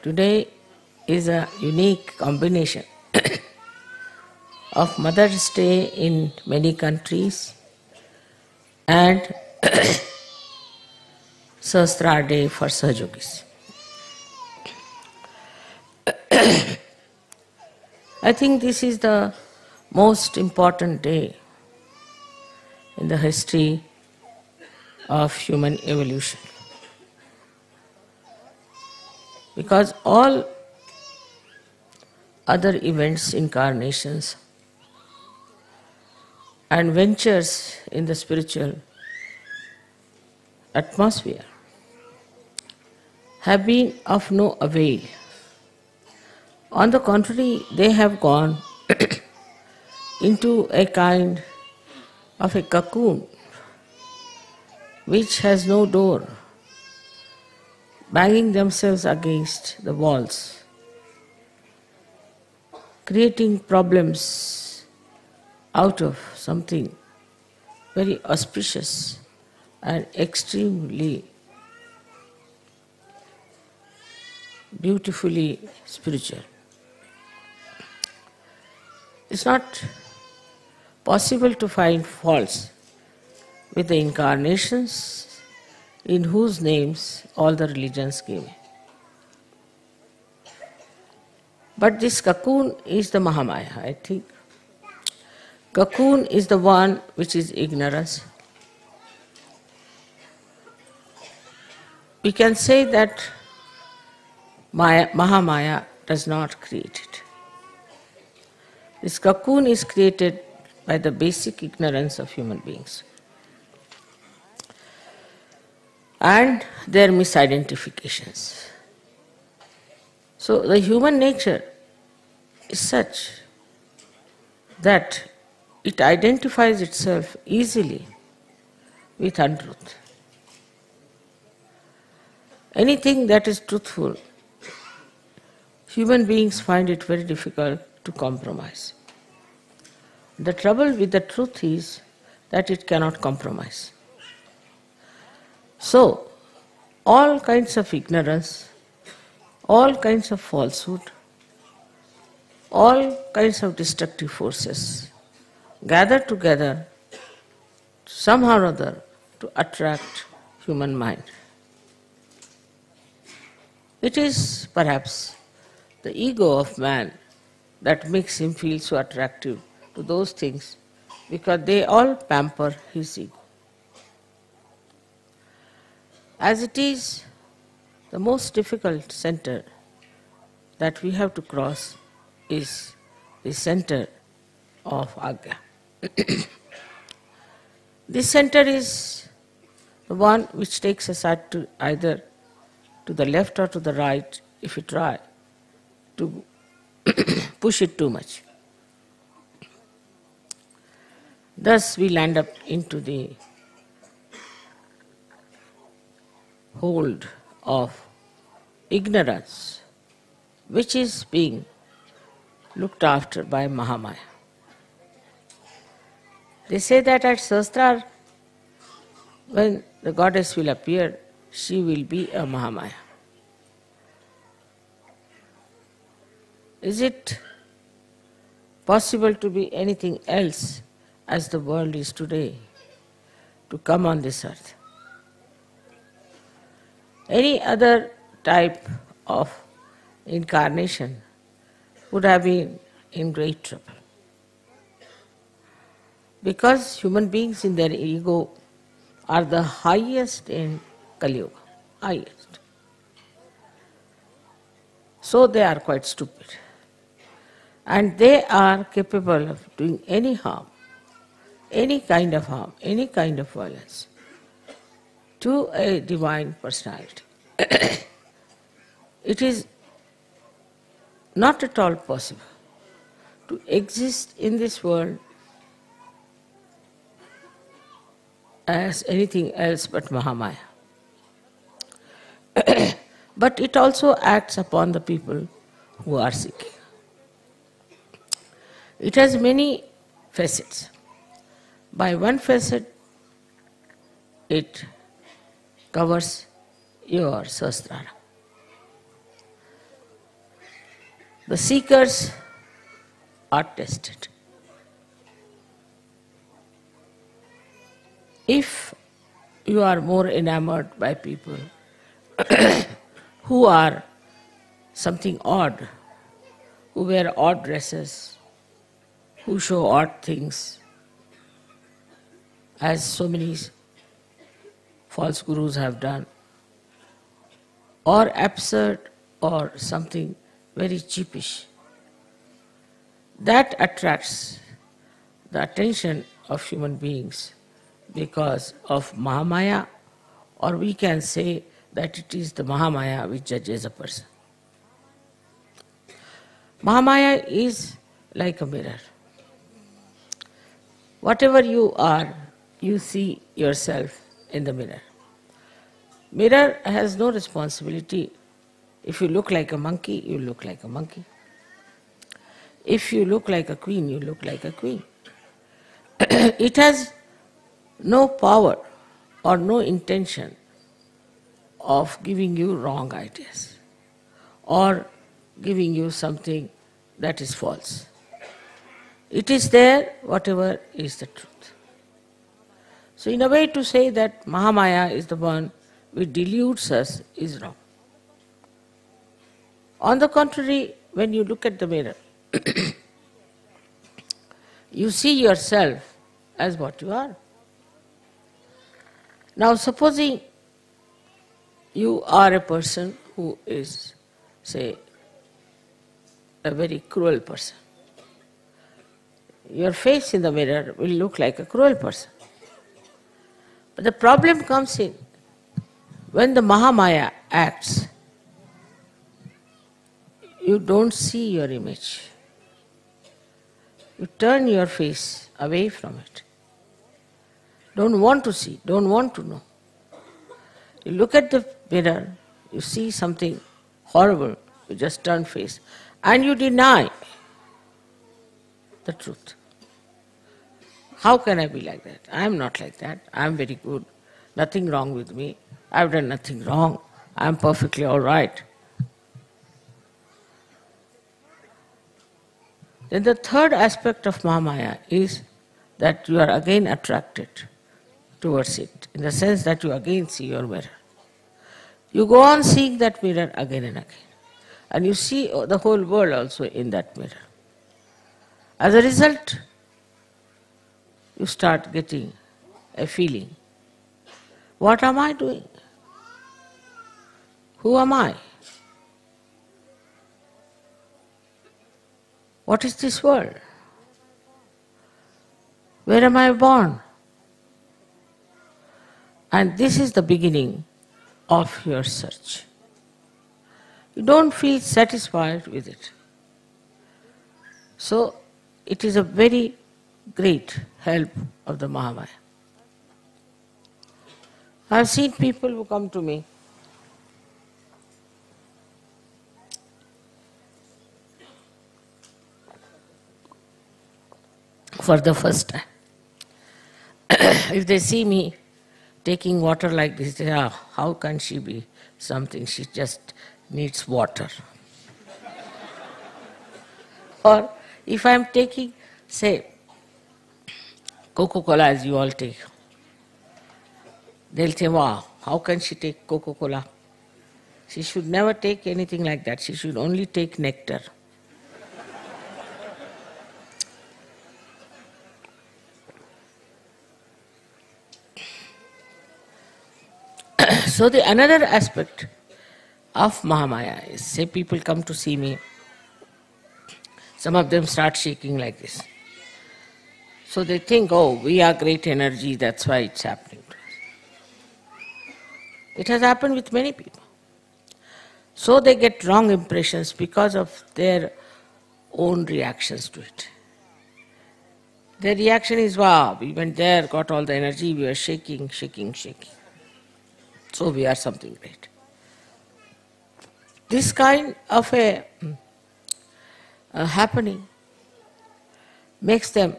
Today is a unique combination of Mother's Day in many countries and Sahasrara Day for Sahajogis. I think this is the most important day in the history of human evolution. Because all other events, incarnations, and ventures in the spiritual atmosphere have been of no avail. On the contrary, they have gone into a kind of a cocoon which has no door, banging themselves against the walls, creating problems out of something very auspicious and extremely beautifully spiritual. It's not possible to find faults with the incarnations in whose names all the religions came. But this cocoon is the Mahamaya, I think. Cocoon is the one which is ignorance. We can say that Mahamaya does not create it. This cocoon is created by the basic ignorance of human beings and their misidentifications. So the human nature is such that it identifies itself easily with untruth. Anything that is truthful, human beings find it very difficult to compromise. The trouble with the truth is that it cannot compromise. So, all kinds of ignorance, all kinds of falsehood, all kinds of destructive forces gather together somehow or other to attract human mind. It is perhaps the ego of man that makes him feel so attractive to those things because they all pamper his ego. As it is, the most difficult center that we have to cross is the center of Agya. This center is the one which takes us to either to the left or to the right if we try to push it too much. Thus we land up into the hold of ignorance, which is being looked after by Mahamaya. They say that at Sahasrara, when the goddess will appear, she will be a Mahamaya. Is it possible to be anything else as the world is today, to come on this earth? Any other type of incarnation would have been in great trouble. Because human beings in their ego are the highest in Kali Yuga, highest. So they are quite stupid. And they are capable of doing any harm, any kind of harm, any kind of violence to a divine personality. It is not at all possible to exist in this world as anything else but Mahamaya. But it also acts upon the people who are seeking. It has many facets. By one facet, it covers your Sahasrara. The seekers are tested. If you are more enamored by people who are something odd, who wear odd dresses, who show odd things, as so many false gurus have done, or absurd or something very cheapish, that attracts the attention of human beings because of Mahamaya, or we can say that it is the Mahamaya which judges a person. Mahamaya is like a mirror. Whatever you are, you see yourself in the mirror. Mirror has no responsibility. If you look like a monkey, you look like a monkey. If you look like a queen, you look like a queen. It has no power or no intention of giving you wrong ideas or giving you something that is false. It is there, whatever is the truth. So in a way, to say that Mahamaya is the one which deludes us is wrong. On the contrary, when you look at the mirror, you see yourself as what you are. Now supposing you are a person who is, say, a very cruel person. Your face in the mirror will look like a cruel person. But the problem comes in when the Mahamaya acts, you don't see your image. You turn your face away from it. Don't want to see, don't want to know. You look at the mirror, you see something horrible, you just turn face, and you deny the truth. How can I be like that? I am not like that. I am very good. Nothing wrong with me. I have done nothing wrong. I am perfectly all right. Then the third aspect of Mahamaya is that you are again attracted towards it, in the sense that you again see your mirror. You go on seeing that mirror again and again. And you see the whole world also in that mirror. As a result, you start getting a feeling. What am I doing? Who am I? What is this world? Where am I born? And this is the beginning of your search. You don't feel satisfied with it. So it is a very great help of the Mahamaya. I have seen people who come to me for the first time. If they see me taking water like this, they say, how can she be something? She just needs water. Or if I am taking, say, Coca-Cola as you all take, they'll say, wow, how can she take Coca-Cola? She should never take anything like that. She should only take nectar. So the another aspect of Mahamaya is, say people come to see me, some of them start shaking like this. So they think, oh, we are great energy, that's why it's happening to us. It has happened with many people. So they get wrong impressions because of their own reactions to it. Their reaction is, wow, we went there, got all the energy, we were shaking, shaking, shaking. So we are something great. This kind of a happening makes them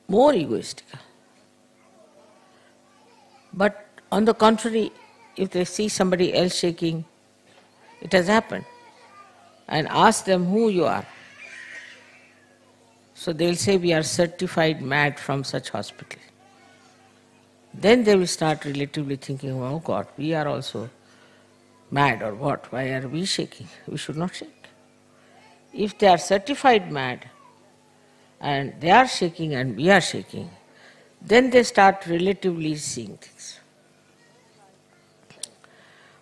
more egoistical. But on the contrary, if they see somebody else shaking, it has happened. and ask them who you are. So they will say, we are certified mad from such hospital. Then they will start relatively thinking, oh God, we are also mad or what? Why are we shaking? We should not shake. If they are certified mad and they are shaking and we are shaking, then they start relatively seeing things.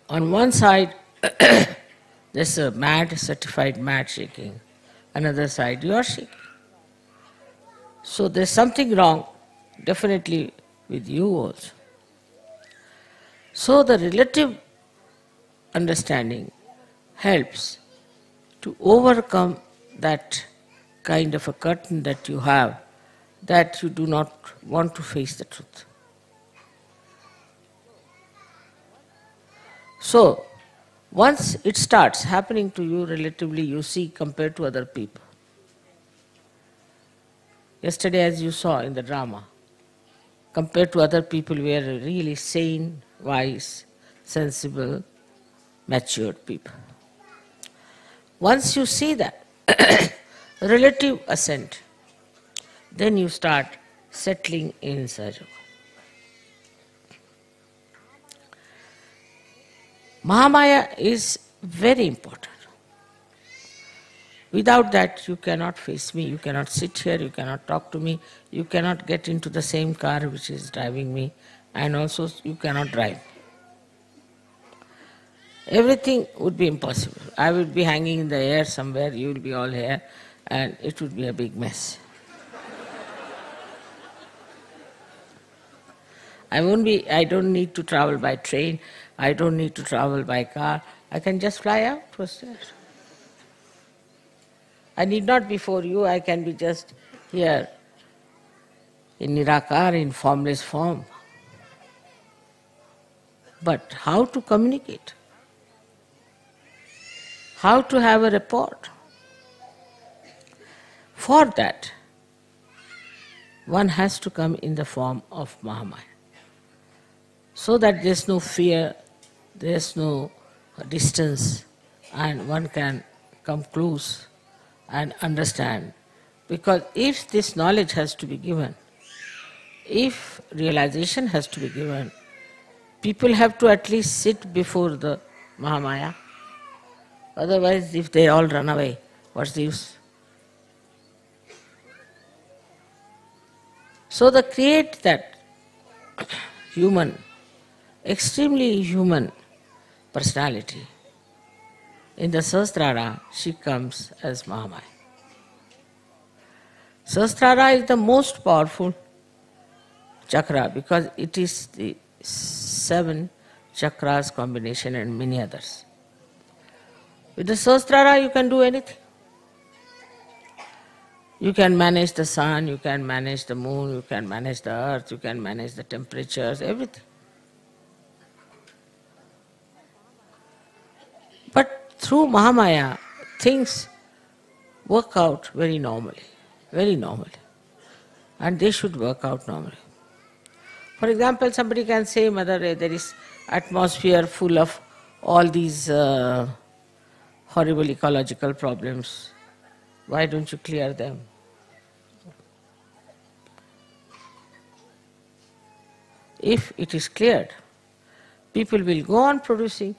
On one side, there's a mad, certified mad shaking. Another side, you are shaking. So there's something wrong, definitely with you also. So the relative understanding helps to overcome that kind of a curtain that you have, that you do not want to face the truth. So, once it starts happening to you relatively, you see, compared to other people. Yesterday, as you saw in the drama, compared to other people, we are really sane, wise, sensible, matured people. Once you see that relative ascent, then you start settling in Sahaja. Mahamaya is very important. Without that, you cannot face me, you cannot sit here, you cannot talk to me, you cannot get into the same car which is driving me, and also you cannot drive. Everything would be impossible. I would be hanging in the air somewhere, you will be all here, and it would be a big mess. I don't need to travel by train, I don't need to travel by car, I can just fly out. What's that? I need not be for you, I can be just here in Nirakar, in formless form. But how to communicate? How to have a rapport? For that, one has to come in the form of Mahamaya. So that there's no fear, there's no distance, and one can come close and understand. Because if this knowledge has to be given, if realization has to be given, people have to at least sit before the Mahamaya. Otherwise, if they all run away, what's the use? So to create that human, extremely human personality, in the Sahasrara, she comes as Mahamaya. Sahasrara is the most powerful chakra because it is the 7 chakras combination and many others. With the Sahasrara you can do anything. You can manage the sun, you can manage the moon, you can manage the earth, you can manage the temperatures, everything. But through Mahamaya, things work out very normally. And they should work out normally. For example, somebody can say, Mother, there is atmosphere full of all these horrible ecological problems. Why don't you clear them? If it is cleared, people will go on producing.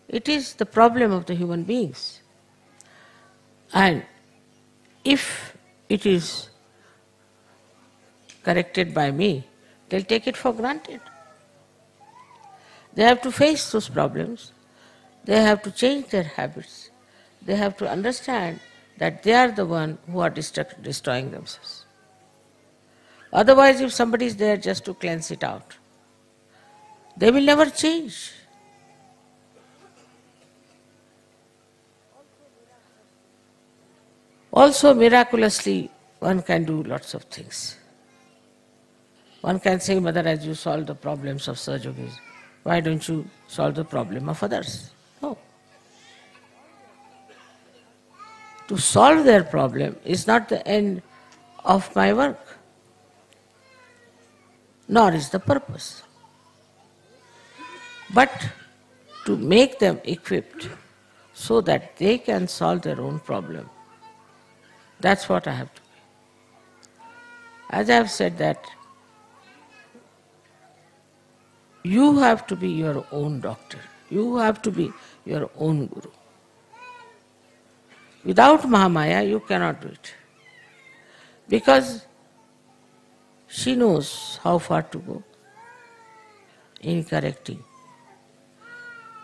It is the problem of the human beings. And if it is corrected by me, they'll take it for granted. They have to face those problems. They have to change their habits. They have to understand that they are the one who are destroying themselves. Otherwise, if somebody is there just to cleanse it out, they will never change. Also, miraculously, one can do lots of things. One can say, Mother, as you solve the problems of Sahajogis, why don't you solve the problem of others? No. To solve their problem is not the end of my work, nor is the purpose. But to make them equipped so that they can solve their own problem. That's what I have to be. As I have said that, you have to be your own doctor. You have to be your own guru. Without Mahamaya, you cannot do it. Because she knows how far to go in correcting,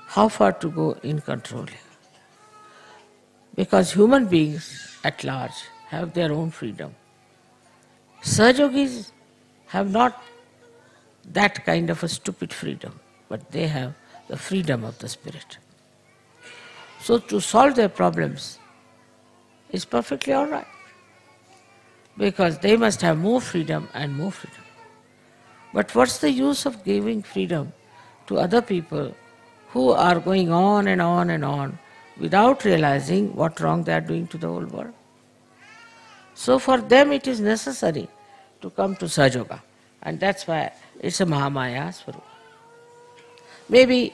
how far to go in controlling. Because human beings at large have their own freedom. Sahajogis have not that kind of a stupid freedom, but they have the freedom of the spirit. So to solve their problems is perfectly all right, because they must have more freedom and more freedom. But what's the use of giving freedom to other people who are going on and on and on without realizing what wrong they are doing to the whole world? So for them it is necessary to come to Sahajoga, and that's why it's a Mahamaya Swarupa. Maybe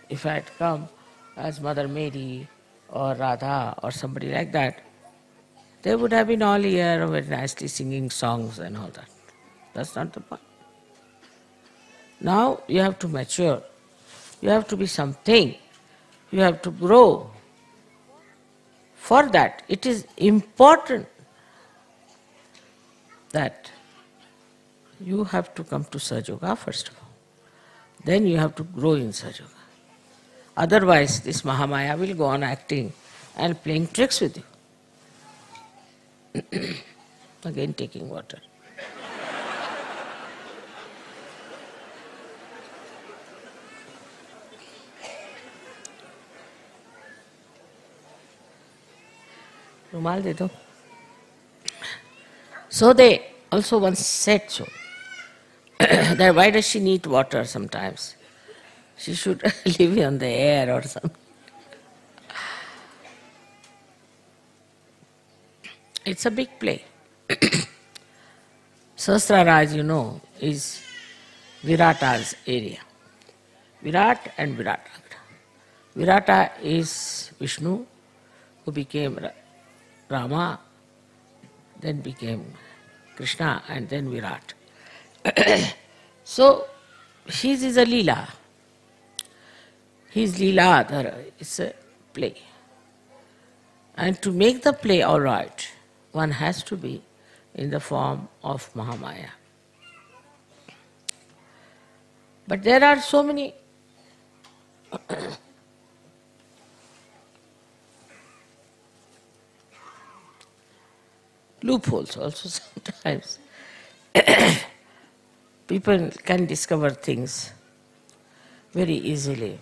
if I had come as Mother Mary or Radha or somebody like that, they would have been all here very nicely singing songs and all that. That's not the point. Now you have to mature. You have to be something. You have to grow. For that, it is important that you have to come to Sahajoga first of all. Then you have to grow in Sahajoga. Otherwise, this Mahamaya will go on acting and playing tricks with you. Again taking water. Rumal de do. So they also once said so, that why does she need water sometimes? She should live on the air or something. It's a big play. Sahasrara, as you know, is Virata's area. Virat and Virata. Virata is Vishnu, who became Rama, then became Krishna, and then Virat. So, his is a Leela. His Leela, it's a play. And to make the play all right, one has to be in the form of Mahamaya. But there are so many loopholes also sometimes. People can discover things very easily.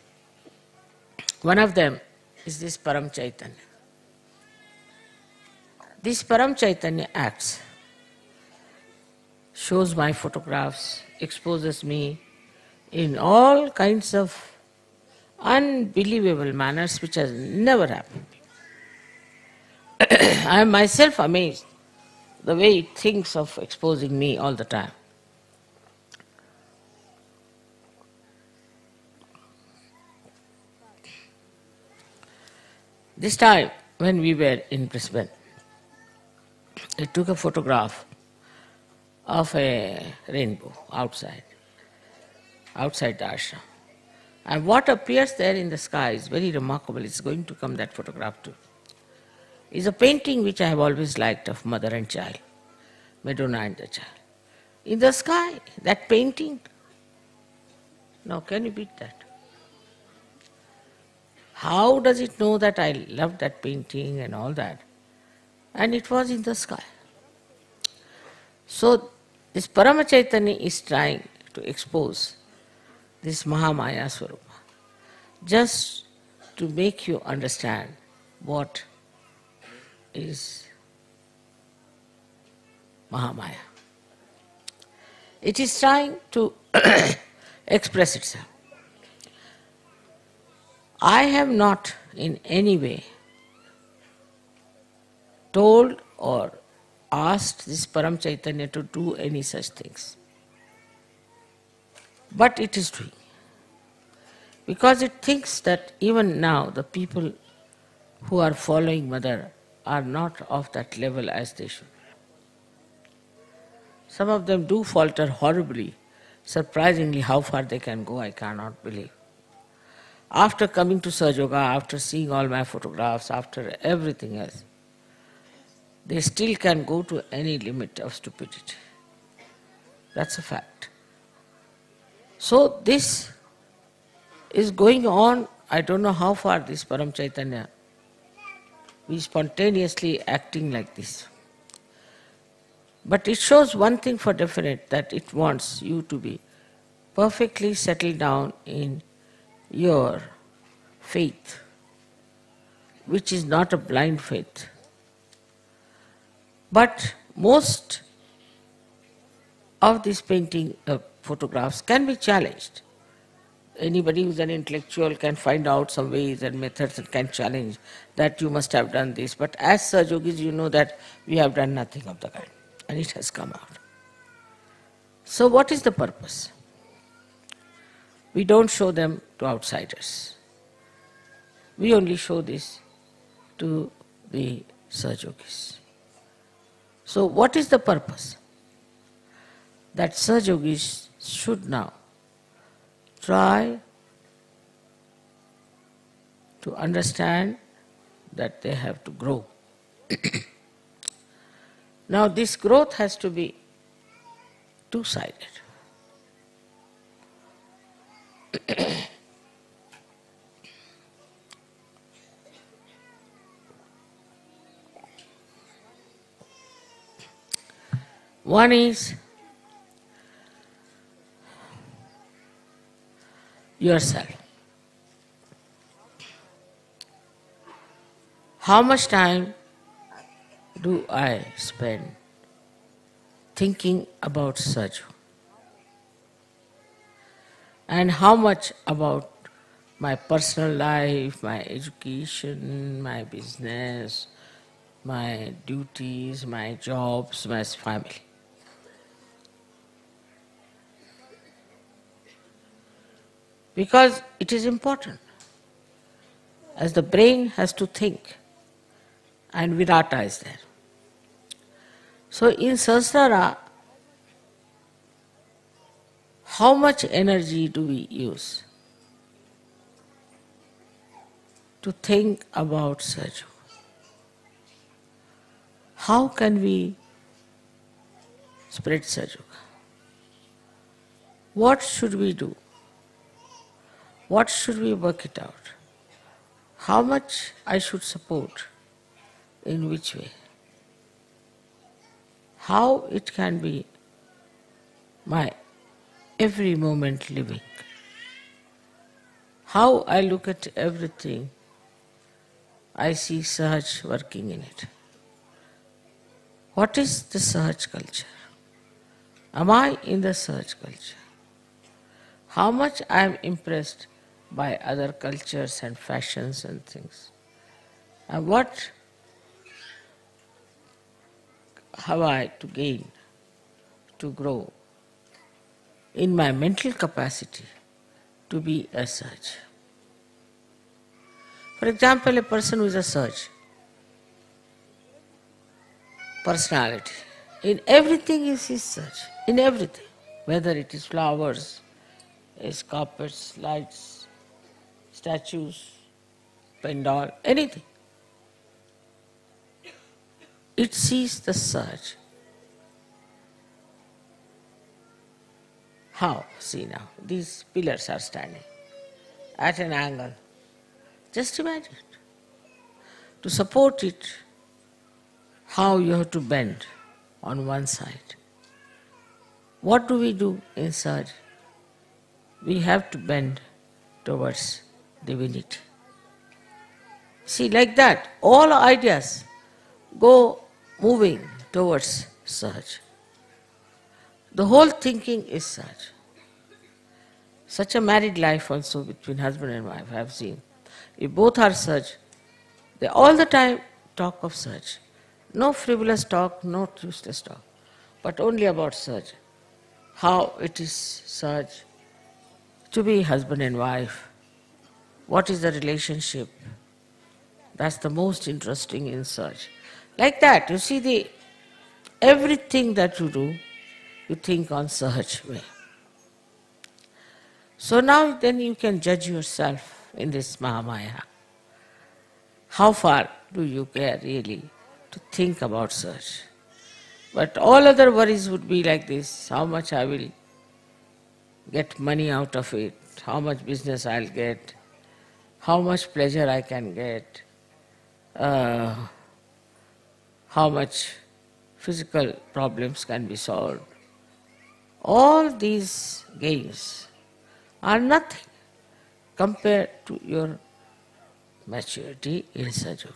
One of them is this Param Chaitanya. This Param Chaitanya acts, shows my photographs, exposes me in all kinds of unbelievable manners which has never happened. I am myself amazed the way it thinks of exposing me all the time. This time, when we were in Brisbane, I took a photograph of a rainbow outside the ashram. And what appears there in the sky is very remarkable. It's going to come, that photograph too. Is a painting which I have always liked of mother and child, Madonna and the child. In the sky, that painting. Now, can you beat that? How does it know that I loved that painting and all that? And it was in the sky. So, this Parama Chaitanya is trying to expose this Mahamaya Swarupa, just to make you understand what is Mahamaya. It is trying to express itself. I have not in any way told or asked this Param Chaitanya to do any such things. But it is doing. because it thinks that even now the people who are following Mother are not of that level as they should. Some of them do falter horribly. Surprisingly, how far they can go, I cannot believe. After coming to Sahaja Yoga, after seeing all my photographs, after everything else, they still can go to any limit of stupidity. That's a fact. So this is going on. I don't know how far this Param Chaitanya, we spontaneously acting like this. But it shows one thing for definite, that it wants you to be perfectly settled down in your faith, which is not a blind faith. But most of these photographs can be challenged. Anybody who's an intellectual can find out some ways and methods and can challenge that you must have done this. But as Sahaja Yogis, you know that we have done nothing of the kind, and it has come out. So what is the purpose? We don't show them to outsiders. We only show this to the Sahaja Yogis. So what is the purpose? That Sahaja Yogis should now try to understand that they have to grow. Now this growth has to be two-sided. One is yourself. How much time do I spend thinking about Sahaja? And how much about my personal life, my education, my business, my duties, my jobs, my family? Because it is important. As the brain has to think, and Virata is there. So in Sahasrara, how much energy do we use to think about Sahaja? How can we spread Sahaja? What should we do? What should we work it out? How much I should support? In which way? How it can be my every moment living? How I look at everything, I see Sahaj working in it. What is the Sahaj culture? Am I in the Sahaj culture? How much I am impressed by other cultures and fashions and things? And what have I to gain, to grow in my mental capacity to be a Sahaj? For example, a person who is a Sahaj, personality, in everything is his Sahaj, in everything, whether it is flowers, is carpets, lights, statues, pandal, anything. It sees the Sahaj. How? See now, these pillars are standing at an angle. Just imagine it. To support it, how you have to bend on one side. What do we do in Sahaj? We have to bend towards divinity. See, like that, all ideas go moving towards Sahaj. The whole thinking is Sahaj. Such a married life also between husband and wife I have seen. If both are Sahaj, they all the time talk of Sahaj. No frivolous talk, no useless talk, but only about Sahaj. How it is Sahaj to be husband and wife, What is the relationship? That's the most interesting in search. Like that, you see, everything that you do, you think on search way. So now then you can judge yourself in this Mahamaya. How far do you care really to think about search? But all other worries would be like this: how much I will get money out of it, how much business I'll get, how much pleasure I can get, uh, how much physical problems can be solved. All these gains are nothing compared to your maturity in Sajoga.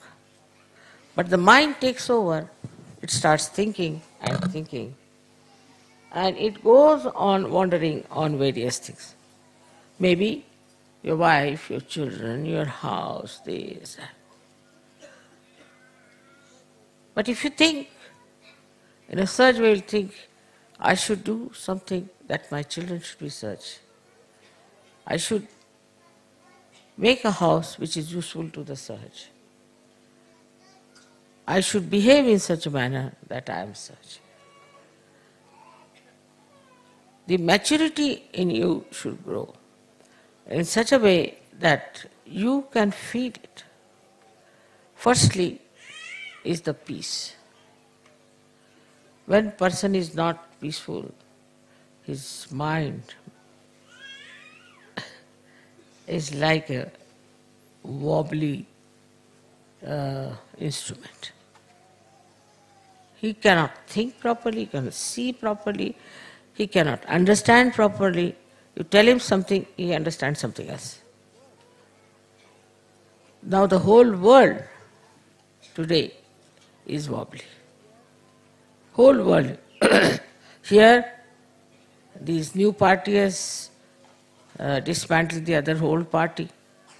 But the mind takes over, it starts thinking and thinking, and it goes on wandering on various things. Maybe your wife, your children, your house, this. But if you think, in a search way, you'll think, I should do something that my children should be such. I should make a house which is useful to the search. I should behave in such a manner that I am such. The maturity in you should grow in such a way that you can feel it. Firstly is the peace. When person is not peaceful, his mind is like a wobbly instrument. He cannot think properly, he cannot see properly, he cannot understand properly. You tell him something, he understands something else. Now the whole world today is wobbly. Whole world. Here, these new party has dismantled the other whole party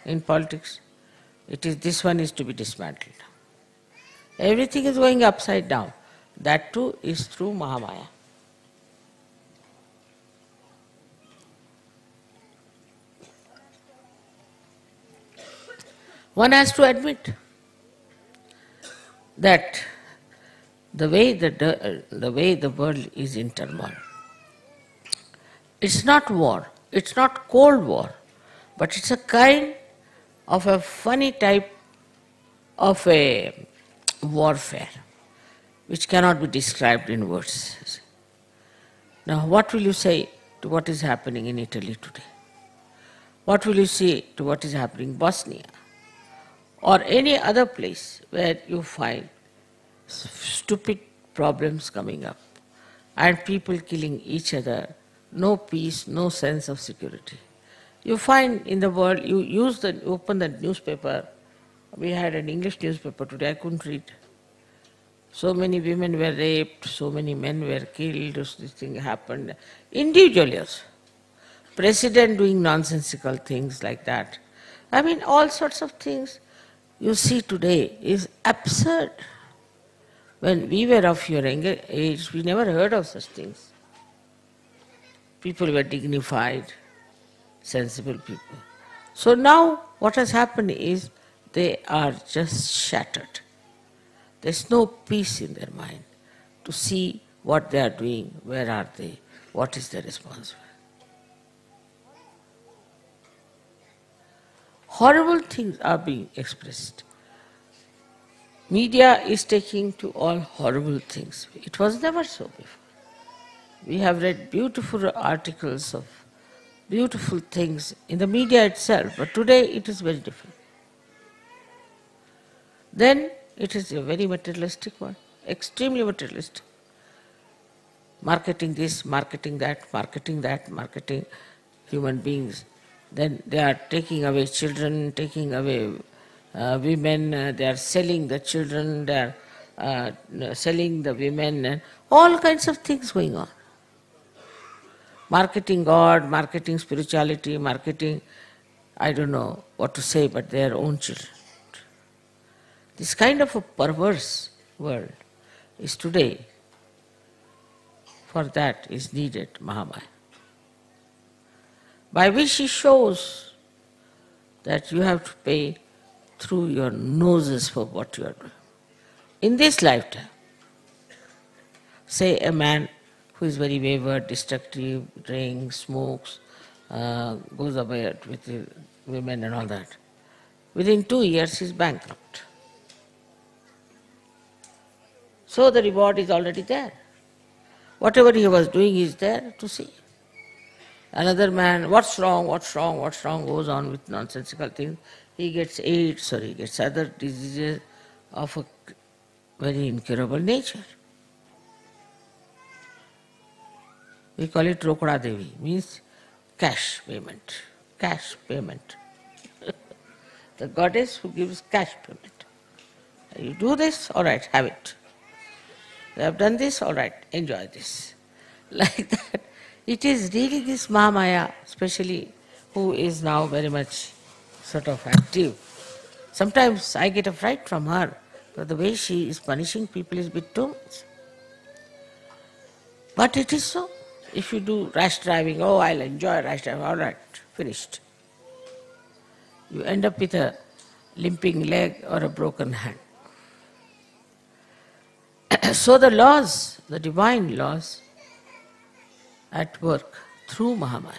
in politics. This one is to be dismantled. Everything is going upside down. That too is through Mahamaya. One has to admit that the way the world is in turmoil, it's not war, it's not cold war, but it's a kind of a funny type of a warfare which cannot be described in words. Now, what will you say to what is happening in Italy today? What will you say to what is happening in Bosnia? Or any other place where you find stupid problems coming up and people killing each other, no peace, no sense of security. You find in the world, you open the newspaper. We had an English newspaper today, I couldn't read. So many women were raped, so many men were killed, this thing happened. Individually also. President doing nonsensical things like that. I mean, all sorts of things you see today is absurd. When we were of your younger age, we never heard of such things. People were dignified, sensible people. So now what has happened is they are just shattered. There's no peace in their mind to see what they are doing, where are they, what is their responsibility. Horrible things are being expressed. Media is taking to all horrible things. It was never so before. We have read beautiful articles of beautiful things in the media itself, but today it is very different. Then it is a very materialistic one, extremely materialistic. Marketing this, marketing that, marketing human beings. Then they are taking away children, taking away women, they are selling the children, they are selling the women, and all kinds of things going on. Marketing God, marketing spirituality, marketing, I don't know what to say, but their own children. This kind of a perverse world is today. For that is needed Mahamaya, by which he shows that you have to pay through your noses for what you are doing. In this lifetime, say a man who is very wayward, destructive, drinks, smokes, goes away with the women and all that. Within 2 years he is bankrupt. So the reward is already there. Whatever he was doing is there to see. Another man, what's wrong, goes on with nonsensical things. He gets AIDS or he gets other diseases of a very incurable nature. We call it Rokda Devi, means cash payment. Cash payment. The goddess who gives cash payment. You do this, all right, have it. You have done this, all right, enjoy this. Like that. It is really this Mahamaya, especially, who is now very much sort of active. Sometimes I get a fright from her, but the way she is punishing people is a bit too much. But it is so. If you do rash driving, oh, I'll enjoy rash driving, all right, finished. You end up with a limping leg or a broken hand. So the laws, the divine laws, at work through Mahamaya.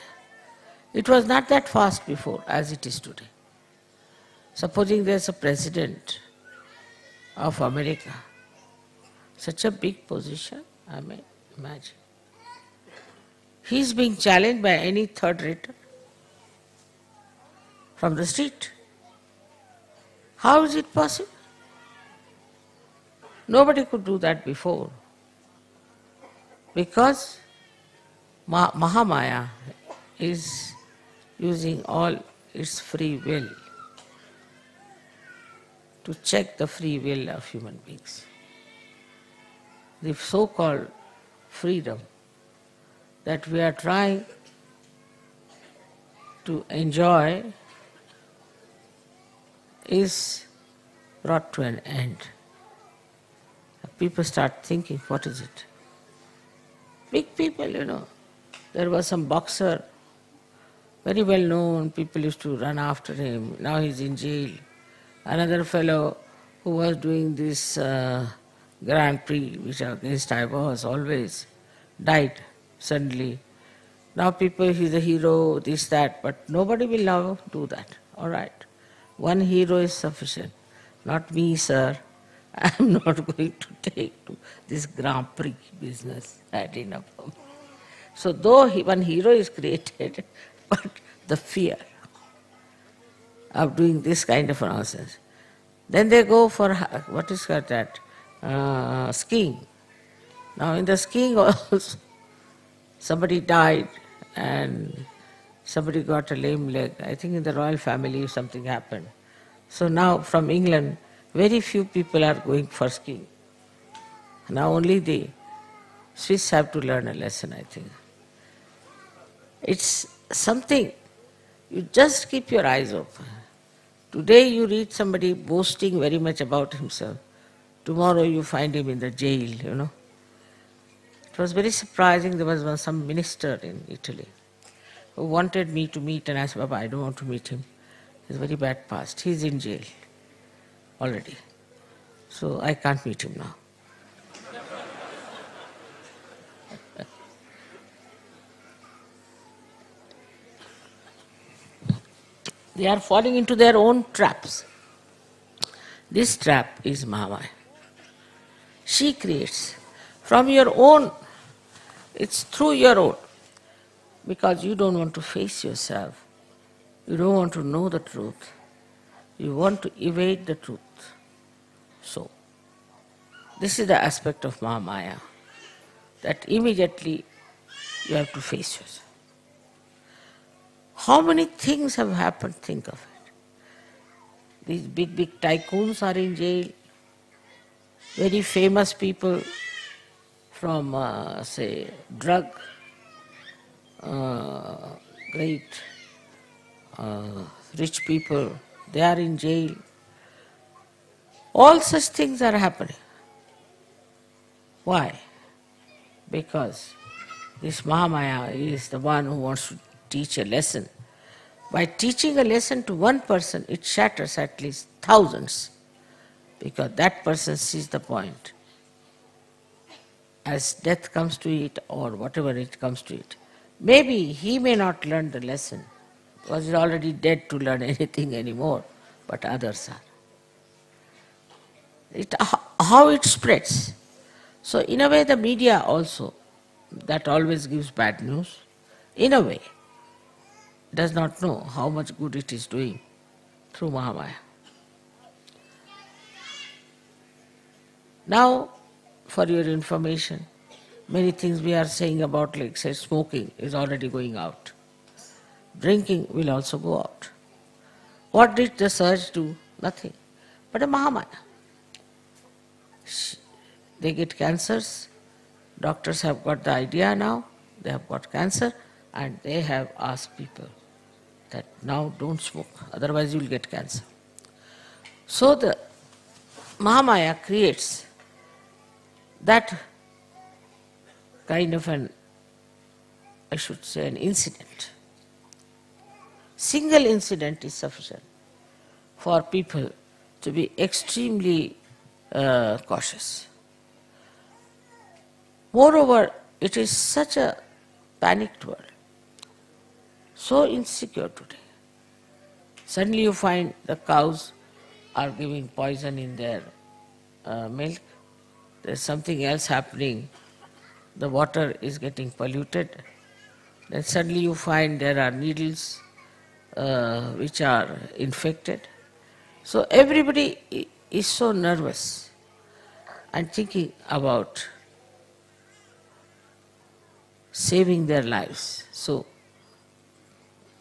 It was not that fast before as it is today. Supposing there's a president of America, such a big position, I mean, imagine. He's being challenged by any third rater from the street. How is it possible? Nobody could do that before. Because Mahamaya is using all its free will to check the free will of human beings. The so-called freedom that we are trying to enjoy is brought to an end. People start thinking, what is it? Big people, you know. There was some boxer, very well known, people used to run after him. Now he's in jail. Another fellow who was doing this Grand Prix, which against I was always, died suddenly. Now people, he's a hero, this, that, but nobody will now do that. All right. One hero is sufficient. Not me, sir. I am not going to take to this Grand Prix business. That enough for me. So though one hero is created, but the fear of doing this kind of nonsense. Then they go for, what is called that, skiing. Now in the skiing also, somebody died and somebody got a lame leg. I think in the royal family something happened. So now from England, very few people are going for skiing. Now only the Swiss have to learn a lesson, I think. It's something, you just keep your eyes open. Today you read somebody boasting very much about himself. Tomorrow you find him in the jail, you know. It was very surprising. There was some minister in Italy who wanted me to meet, and I said, Baba, I don't want to meet him. He's very bad past. He's in jail already. So I can't meet him now. They are falling into their own traps. This trap is Mahamaya. She creates. From your own, it's through your own. Because you don't want to face yourself. You don't want to know the truth. You want to evade the truth. So, this is the aspect of Mahamaya, that immediately you have to face yourself. How many things have happened, think of it. These big tycoons are in jail. Very famous people from, say, drug, great rich people, they are in jail. All such things are happening. Why? Because this Mahamaya is the one who wants to teach a lesson By teaching a lesson to one person, it shatters at least thousands, because that person sees the point. As death comes to it, or whatever it comes to it, maybe he may not learn the lesson, because he's already dead to learn anything anymore, but others are. How it spreads. So in a way the media also, that always gives bad news, in a way, does not know how much good it is doing through Mahamaya. Now, for your information, many things we are saying about, like say, smoking is already going out. Drinking will also go out. What did the surge do? Nothing. But a Mahamaya. They get cancers. Doctors have got the idea now. They have got cancer, and they have asked people that now don't smoke, otherwise you will get cancer. So the Mahamaya creates that kind of an, I should say, an incident. Single incident is sufficient for people to be extremely cautious. Moreover, it is such a panicked world, so insecure today. Suddenly you find the cows are giving poison in their milk. There's something else happening. The water is getting polluted. Then suddenly you find there are needles which are infected. So everybody is so nervous and thinking about saving their lives. So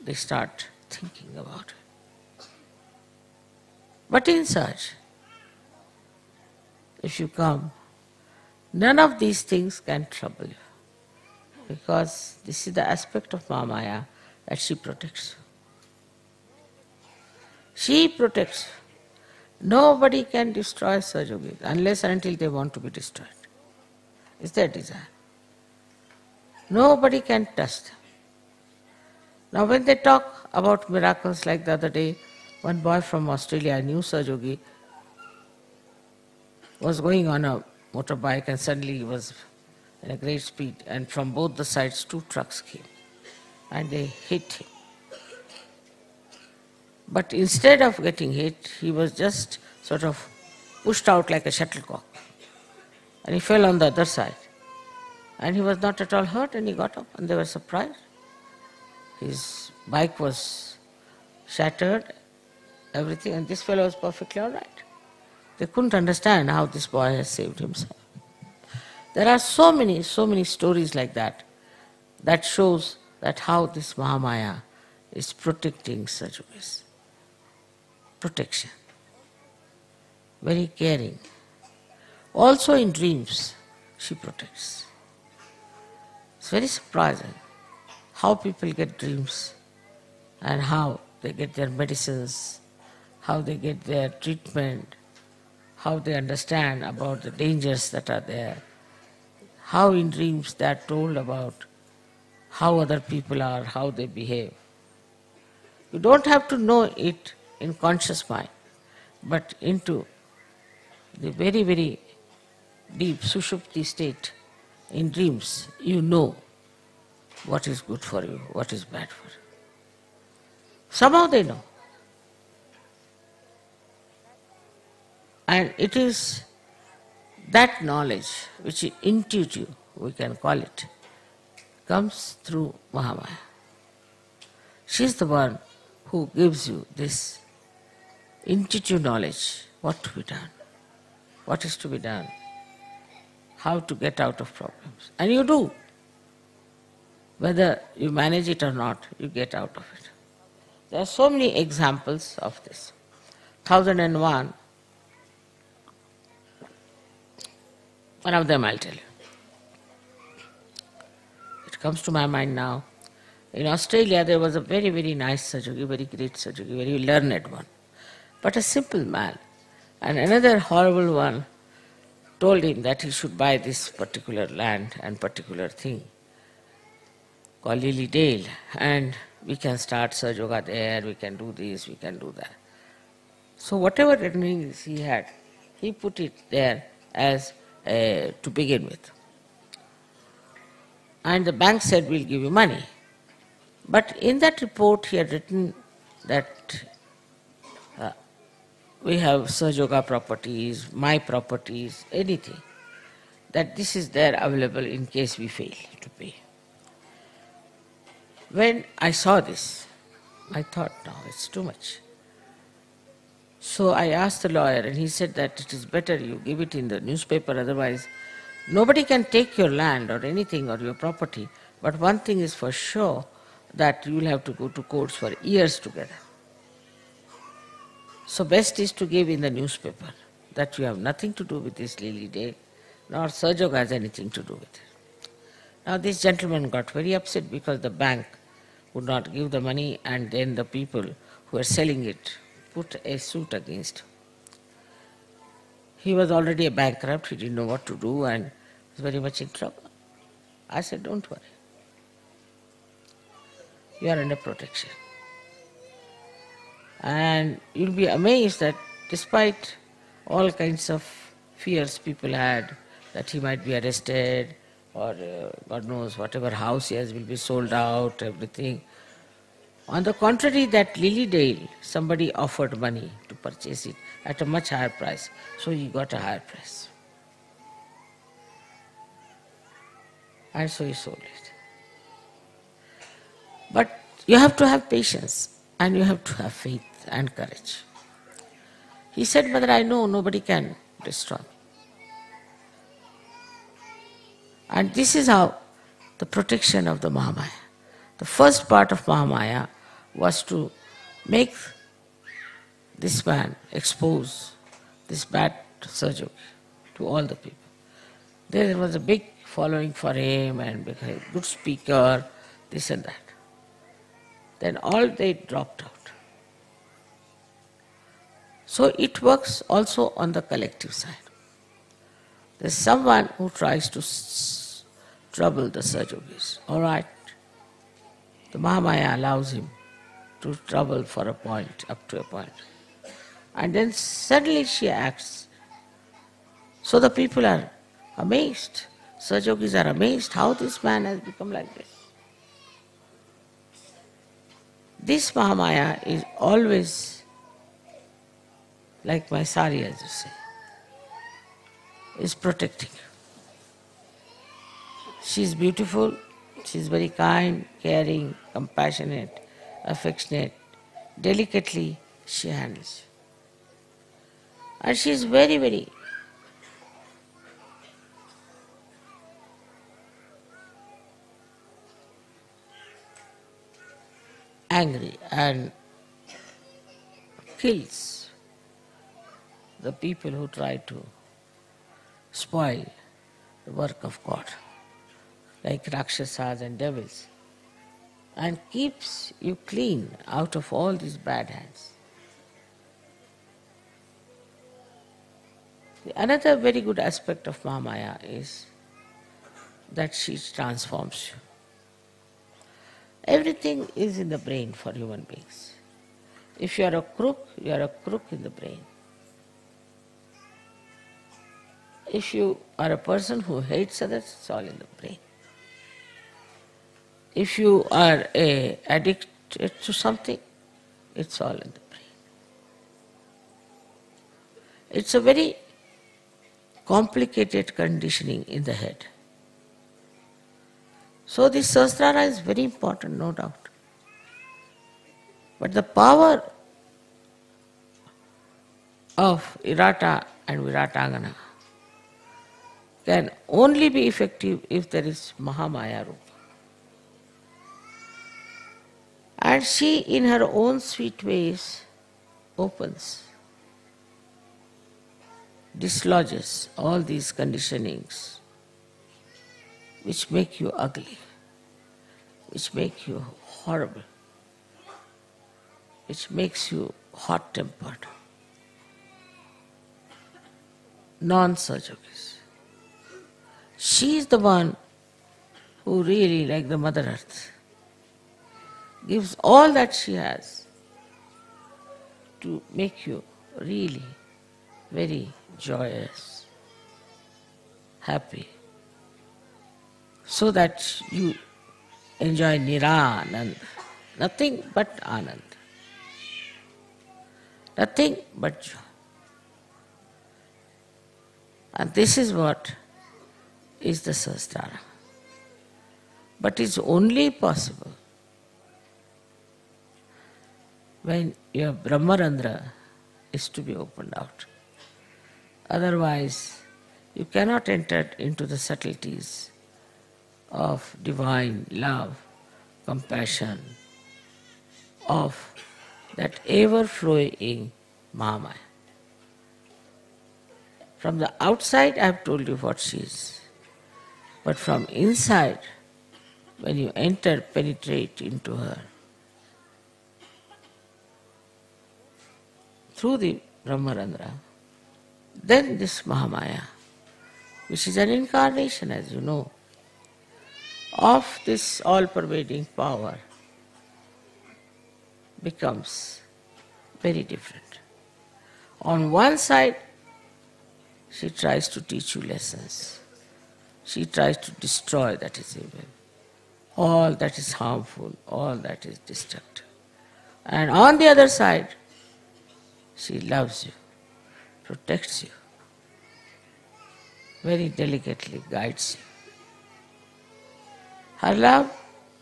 they start thinking about it. But in such, if you come, none of these things can trouble you, because this is the aspect of Mahamaya that she protects. She protects. Nobody can destroy Sajogis unless and until they want to be destroyed. It's their desire. Nobody can touch them. Now when they talk about miracles, like the other day, one boy from Australia, I knew Sajogi, was going on a motorbike and suddenly he was in a great speed, and from both the sides 2 trucks came and they hit him. But instead of getting hit, he was just sort of pushed out like a shuttlecock, and he fell on the other side. And he was not at all hurt, and he got up, and they were surprised. His bike was shattered, everything, and this fellow was perfectly all right. They couldn't understand how this boy has saved himself. There are so many stories like that, that shows that how this Mahamaya is protecting Sajogis. Protection. Very caring. Also in dreams, she protects. It's very surprising how people get dreams and how they get their medicines, how they get their treatment, how they understand about the dangers that are there, how in dreams they are told about how other people are, how they behave. You don't have to know it in conscious mind, but into the very, very deep sushupti state, in dreams, you know what is good for you, what is bad for you. Somehow they know. And it is that knowledge, which is intuitive, we can call it, comes through Mahamaya. She is the one who gives you this intuitive knowledge, what to be done, what is to be done, how to get out of problems. And you do. Whether you manage it or not, you get out of it. There are so many examples of this. 1001, one of them I'll tell you. It comes to my mind now. In Australia there was a very, very nice Sajogi, very great Sajogi, very learned one, but a simple man. And another horrible one told him that he should buy this particular land and particular thing called Lily Dale, and we can start Saj Yoga there, we can do this, we can do that. So whatever earnings he had, he put it there as to begin with. And the bank said, we'll give you money. But in that report he had written that we have Saj Yoga properties, my properties, anything, that this is there available in case we fail to pay. When I saw this, I thought, no, it's too much. So I asked the lawyer, and he said that it is better you give it in the newspaper, otherwise nobody can take your land or anything or your property. But one thing is for sure, that you will have to go to courts for years together. So best is to give in the newspaper that you have nothing to do with this Lily Dale, nor Saj Yoga has anything to do with it. Now this gentleman got very upset because the bank would not give the money, and then the people who were selling it put a suit against him. He was already a bankrupt, he didn't know what to do and was very much in trouble. I said, don't worry. You are under protection. And you'll be amazed that despite all kinds of fears people had, that he might be arrested or God knows whatever house he has will be sold out, everything. On the contrary, that Lily Dale, somebody offered money to purchase it at a much higher price, so he got a higher price. And so he sold it. But you have to have patience and you have to have faith and courage. He said, Mother, I know nobody can destroy me. And this is how the protection of the Mahamaya. The first part of Mahamaya was to make this man expose this bad Saj Yogi to all the people. There was a big following for him and became a good speaker, this and that. Then all they dropped out. So it works also on the collective side. There's someone who tries to trouble the Saj Yogis. All right, the Mahamaya allows him to trouble for a point, up to a point. And then suddenly she acts. So the people are amazed. Saj Yogis are amazed how this man has become like this. This Mahamaya is always like my sari, as you say, is protecting. She is beautiful, she is very kind, caring, compassionate, affectionate. Delicately she handles. And she is very, very angry and kills the people who try to spoil the work of God, like Rakshasas and devils, and keeps you clean out of all these bad hands. Another very good aspect of Mahamaya is that she transforms you. Everything is in the brain for human beings. If you are a crook, you are a crook in the brain. If you are a person who hates others, it's all in the brain. If you are addicted to something, it's all in the brain. It's a very complicated conditioning in the head. So this Sahasrara is very important, no doubt. But the power of Irata and Viratangana can only be effective if there is Mahamaya Rupa. And she, in her own sweet ways, opens, dislodges all these conditionings which make you ugly, which make you horrible, which makes you hot-tempered, non-Saj Yogis. She is the one who really, like the Mother Earth, gives all that she has to make you really very joyous, happy, so that you enjoy Niranand, nothing but Anand, nothing but joy. And this is what is the Sahasrara. But it's only possible when your Brahmarandra is to be opened out. Otherwise, you cannot enter into the subtleties of divine love, compassion, of that ever-flowing Mahamaya. From the outside, I have told you what she is. But from inside, when you enter, penetrate into her, through the Brahmarandra, then this Mahamaya, which is an incarnation, as you know, of this all-pervading power, becomes very different. On one side, she tries to teach you lessons. She tries to destroy that is evil, all that is harmful, all that is destructive. And on the other side, she loves you, protects you, very delicately guides you. Her love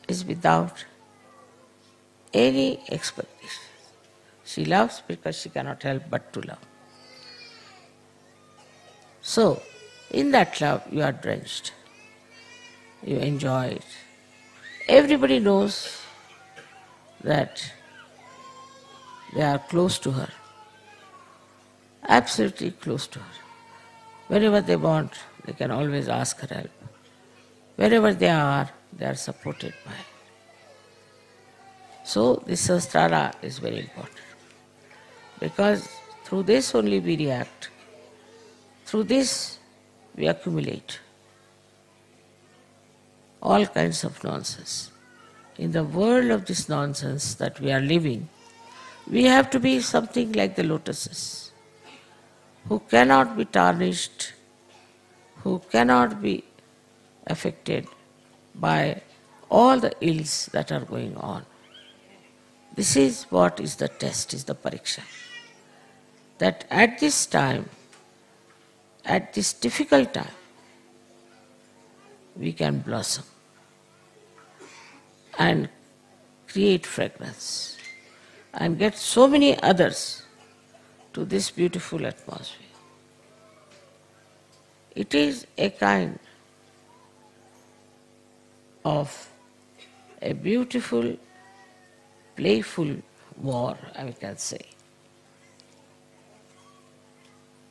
is without any expectation. She loves because she cannot help but to love. So, in that love you are drenched. You enjoy it. Everybody knows that they are close to her. Absolutely close to her. Wherever they want, they can always ask her help. Wherever they are supported by her. So this Sahasrara is very important. Because through this only we react. Through this we accumulate all kinds of nonsense. In the world of this nonsense that we are living, we have to be something like the lotuses, who cannot be tarnished, who cannot be affected by all the ills that are going on. This is what is the test, is the pariksha. That at this time, at this difficult time, we can blossom and create fragrance and get so many others to this beautiful atmosphere. It is a kind of a beautiful, playful war, I can say,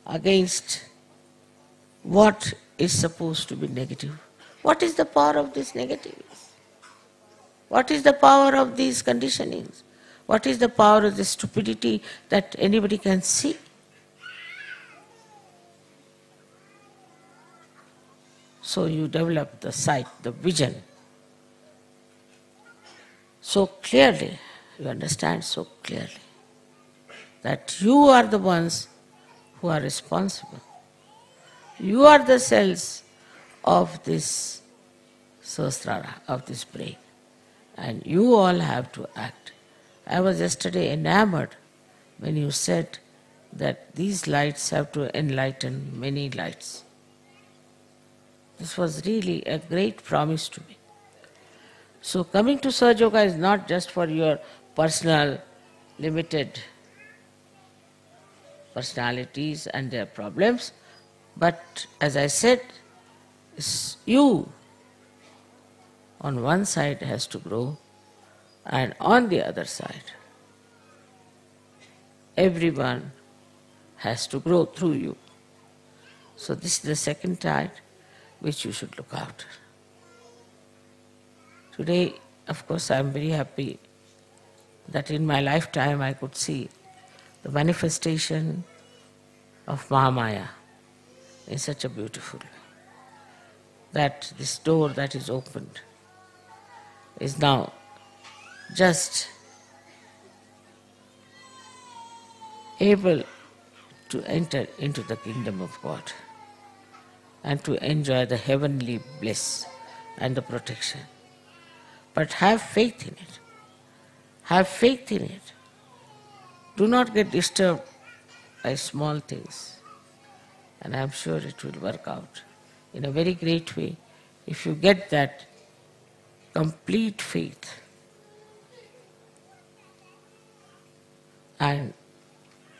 against what is supposed to be negative. What is the power of this negativity? What is the power of these conditionings? What is the power of the stupidity that anybody can see? So you develop the sight, the vision. So clearly, you understand so clearly that you are the ones who are responsible. You are the cells of this Sahasrara, of this brain. And you all have to act. I was yesterday enamored when you said that these lights have to enlighten many lights. This was really a great promise to me. So coming to Sahaja Yoga is not just for your personal, limited personalities and their problems, but as I said, you on one side has to grow, and on the other side, everyone has to grow through you. So this is the second tide which you should look after. Today, of course, I am very happy that in my lifetime I could see the manifestation of Mahamaya in such a beautiful way. That this door that is opened is now just able to enter into the kingdom of God and to enjoy the heavenly bliss and the protection. But have faith in it. Have faith in it. Do not get disturbed by small things. And I am sure it will work out in a very great way if you get that complete faith and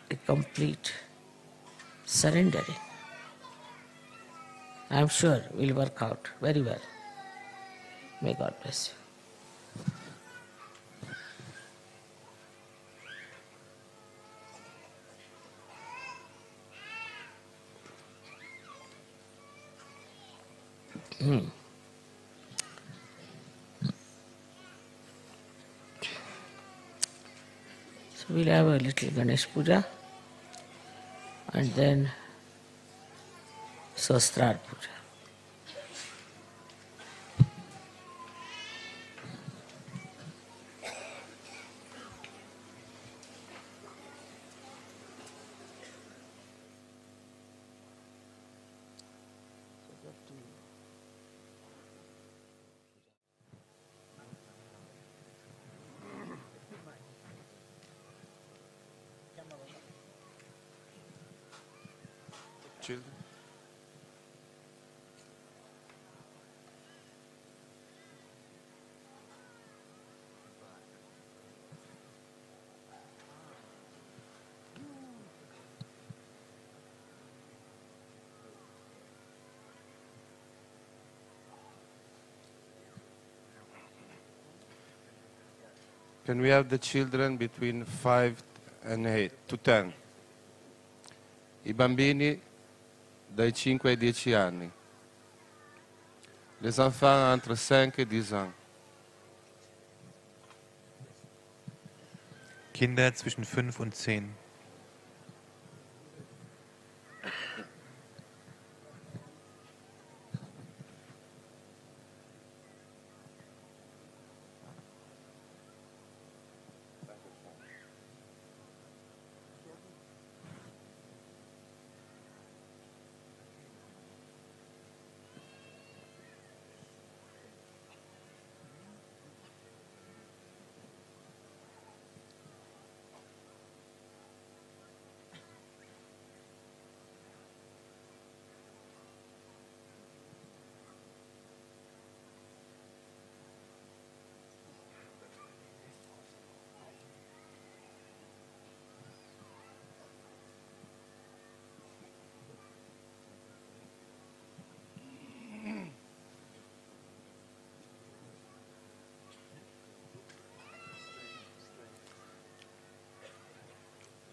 a complete surrendering. I am sure it will work out very well. May God bless you. So we'll have a little Ganesh Puja and then Sahasrara+Puja. Children. Can we have the children between 5 and 8 to 10? I bambini dai 5 ai 10 anni. Les enfants entre 5 et 10 ans. Kinder zwischen 5 und 10.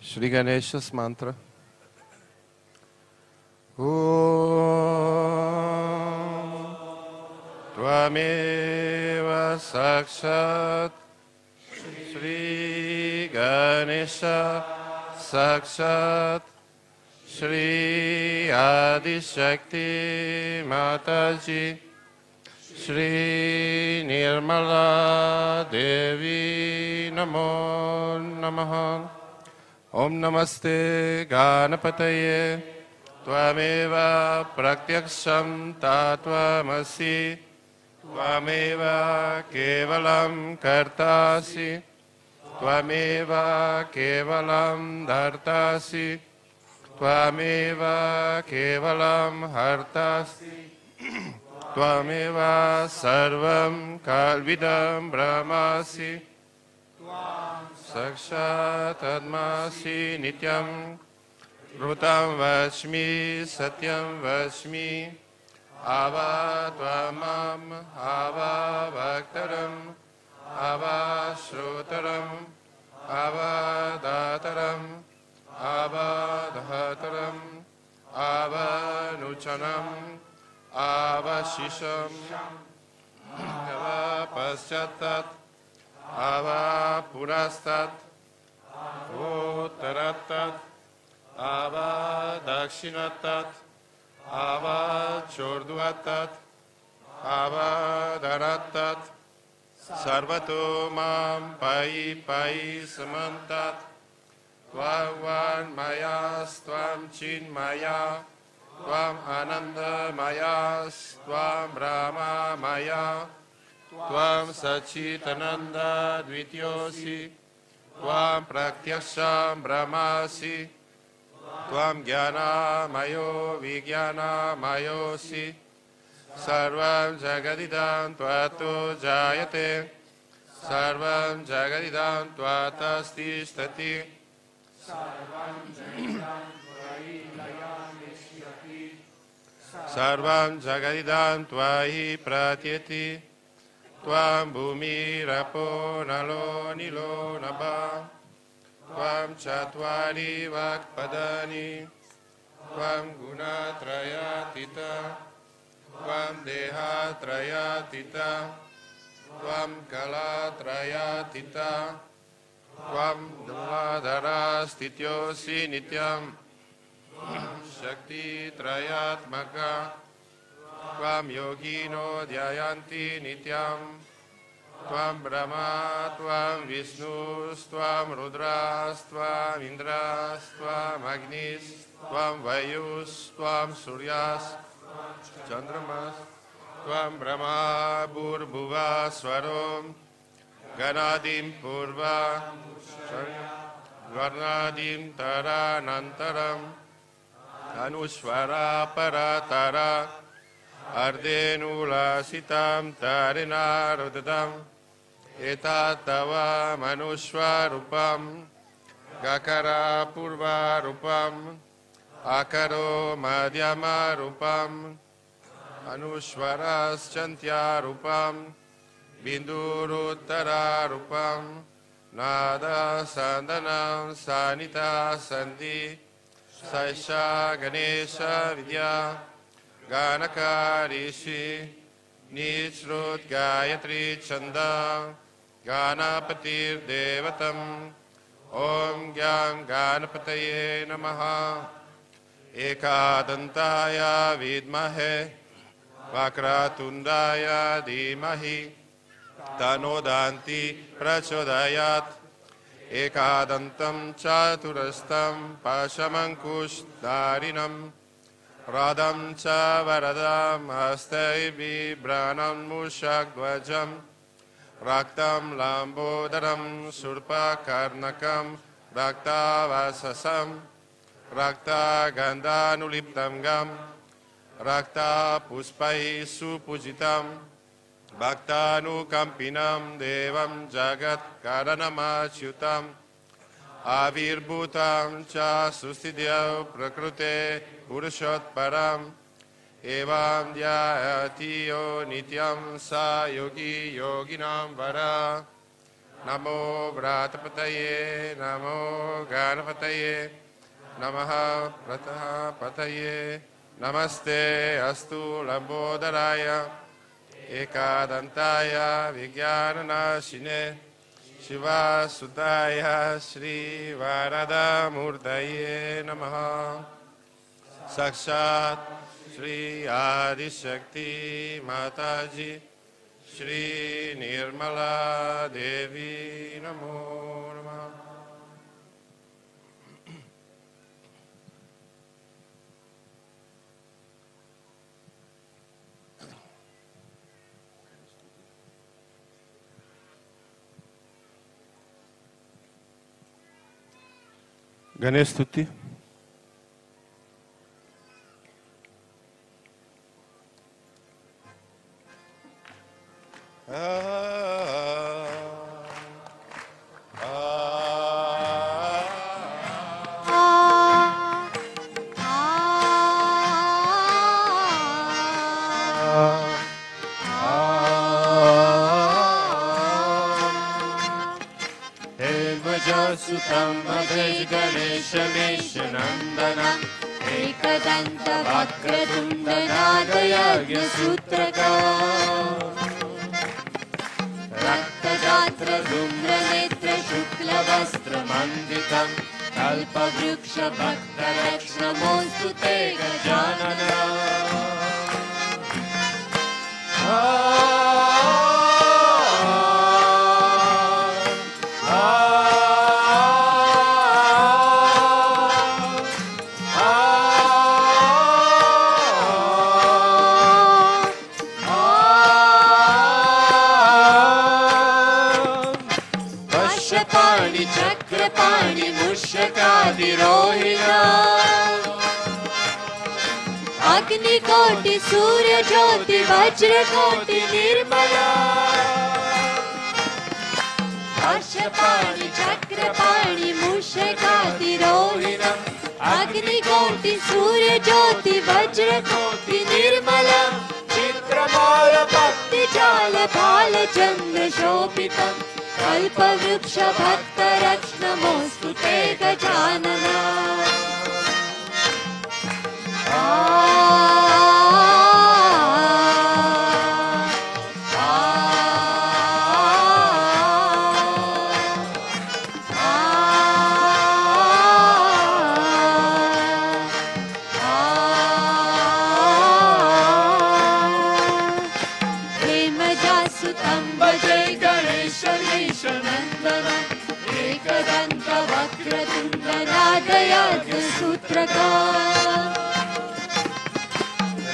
Shri Ganesha's mantra. Om Tvameva Sakshat Shri Ganesha Sakshat Shri Adi Shakti Mataji Shri Nirmala Devi Namo Namaha. Om Namaste Ganapataye Tvameva Pratyaksham Tatvamasi Tvameva Kevalam Kartasi Tvameva Kevalam Dhartasi Tvameva Kevalam Hartasi Tvameva Sarvam Kalvidam Brahmasi Sakshat Admasi Nityam Rutam Vashmi Satyam Vashmi Ava Tvamam Ava Bhaktaram Ava Shrotaram Ava Dataram Ava Dhataram Ava Nuchanam Ava Shisham Ava Paschatat Ava Purastat Uttaratat Ava Dakshinatat Ava Chorduatat Ava Daratat Sarvato mam pai pai samantat. Tvam mayas tvam chinmaya. Tvam ananda mayas tvam brahma maya. Tvam sachitananda dvityosi. Tvam pratyaksham brahmasi. Tvam jnana mayo vijnana mayosi. Sarvam jagadidam tvato jayate. Sarvam jagadidam tvatasti stati. Sarvam jagadidam tvahi pratyati. Tvam bhumi rapo nalo nilo nabha. Tvam chatvari vakpadani. Tvam gunatrayatita. Tvam dehatrayatita. Tvam kalatrayatita. Tvam dhammadharastityosi nityam. Shakti trayatmaka. Tvam yogino dhyayanti nityam. Tvam brahma, tvam vishnu, tvam rudras, tvam indras, tvam agnis, tvam vayus, tvam suryas, chandramas, tvam brahma, bhurbhuva, swarom, ganadim purva, varnadim taranantaram, anushvara paratara, ardenula sitam tarinarudadam, etatava manushvarupam, gakara purvarupam, akaro madhyamarupam, anushvaraschantyarupam, bindurutararupam, nada sandanam sanita sandi, saisha ganesha vidya, Ganakarishi, Nishrut Gayatri Chanda, Ganapatir Devatam, Om Gyam Ganapataye Namaha, Ekadantaya Vidmahe, Vakratundaya Dhimahi, Tanodanti Prachodayat, Ekadantam Chaturastam Pashamankush Dharinam, Radam cha varadam hastai vibranam mushakdvajam raktam lambodaram surpa karnakam rakta vasasam rakta gandhanuliptam gam rakta puspai supujitam bhaktanukampinam devam jagat karanamachyutam avirbhutam cha sustidya prakrute purushotparam evam dhyayati yo nityam sa yogi yoginam vara namo vratapataye namo ganapataye namaha pratapataye namaste astu lambodharaya ekadantaya vijnanashine Shiva Sudaya Shri Varada Murtaye Namaha Sakshat Shri Adi Shakti Mataji Shri Nirmala Devi Namo Namaha. Ganesh Stuti. Sutam Bhaj Ganesha Meshanandanam Ekadanta Vakratunda Nagayagya Sutraka Rakta Jatra Dhumra Netra Shukla Vastra Manditam Kalpa Vruksha Bhakta Lakshna Mostu Te Gajanana Chakrapani मूषकादिरोहिणा अग्निकोटि सूर्यज्योति वज्रकोटि Nirmala हर्षपाणि Chakrapani मूषकादिरोहिणा अग्निकोटि सूर्यज्योति वज्रकोटि Nirmala चित्रमाल भक्तिजाल Bhalchandra शोभितम् कल्पवृक्ष भक्तरत्नमोऽस्तु ते गजानना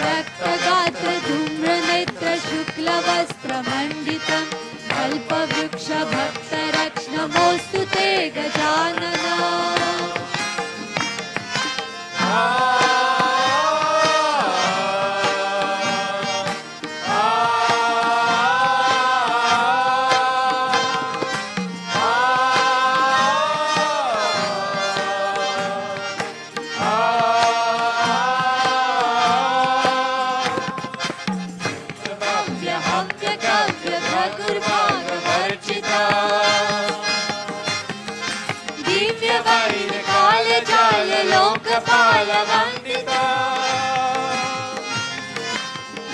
रक्तगात्र धूम्रनेत्र शुक्लवस्त्रमण्डितं कल्पवृक्ष भक्तरत्नमोऽस्तु ते गजानना लोकपालवन्दिता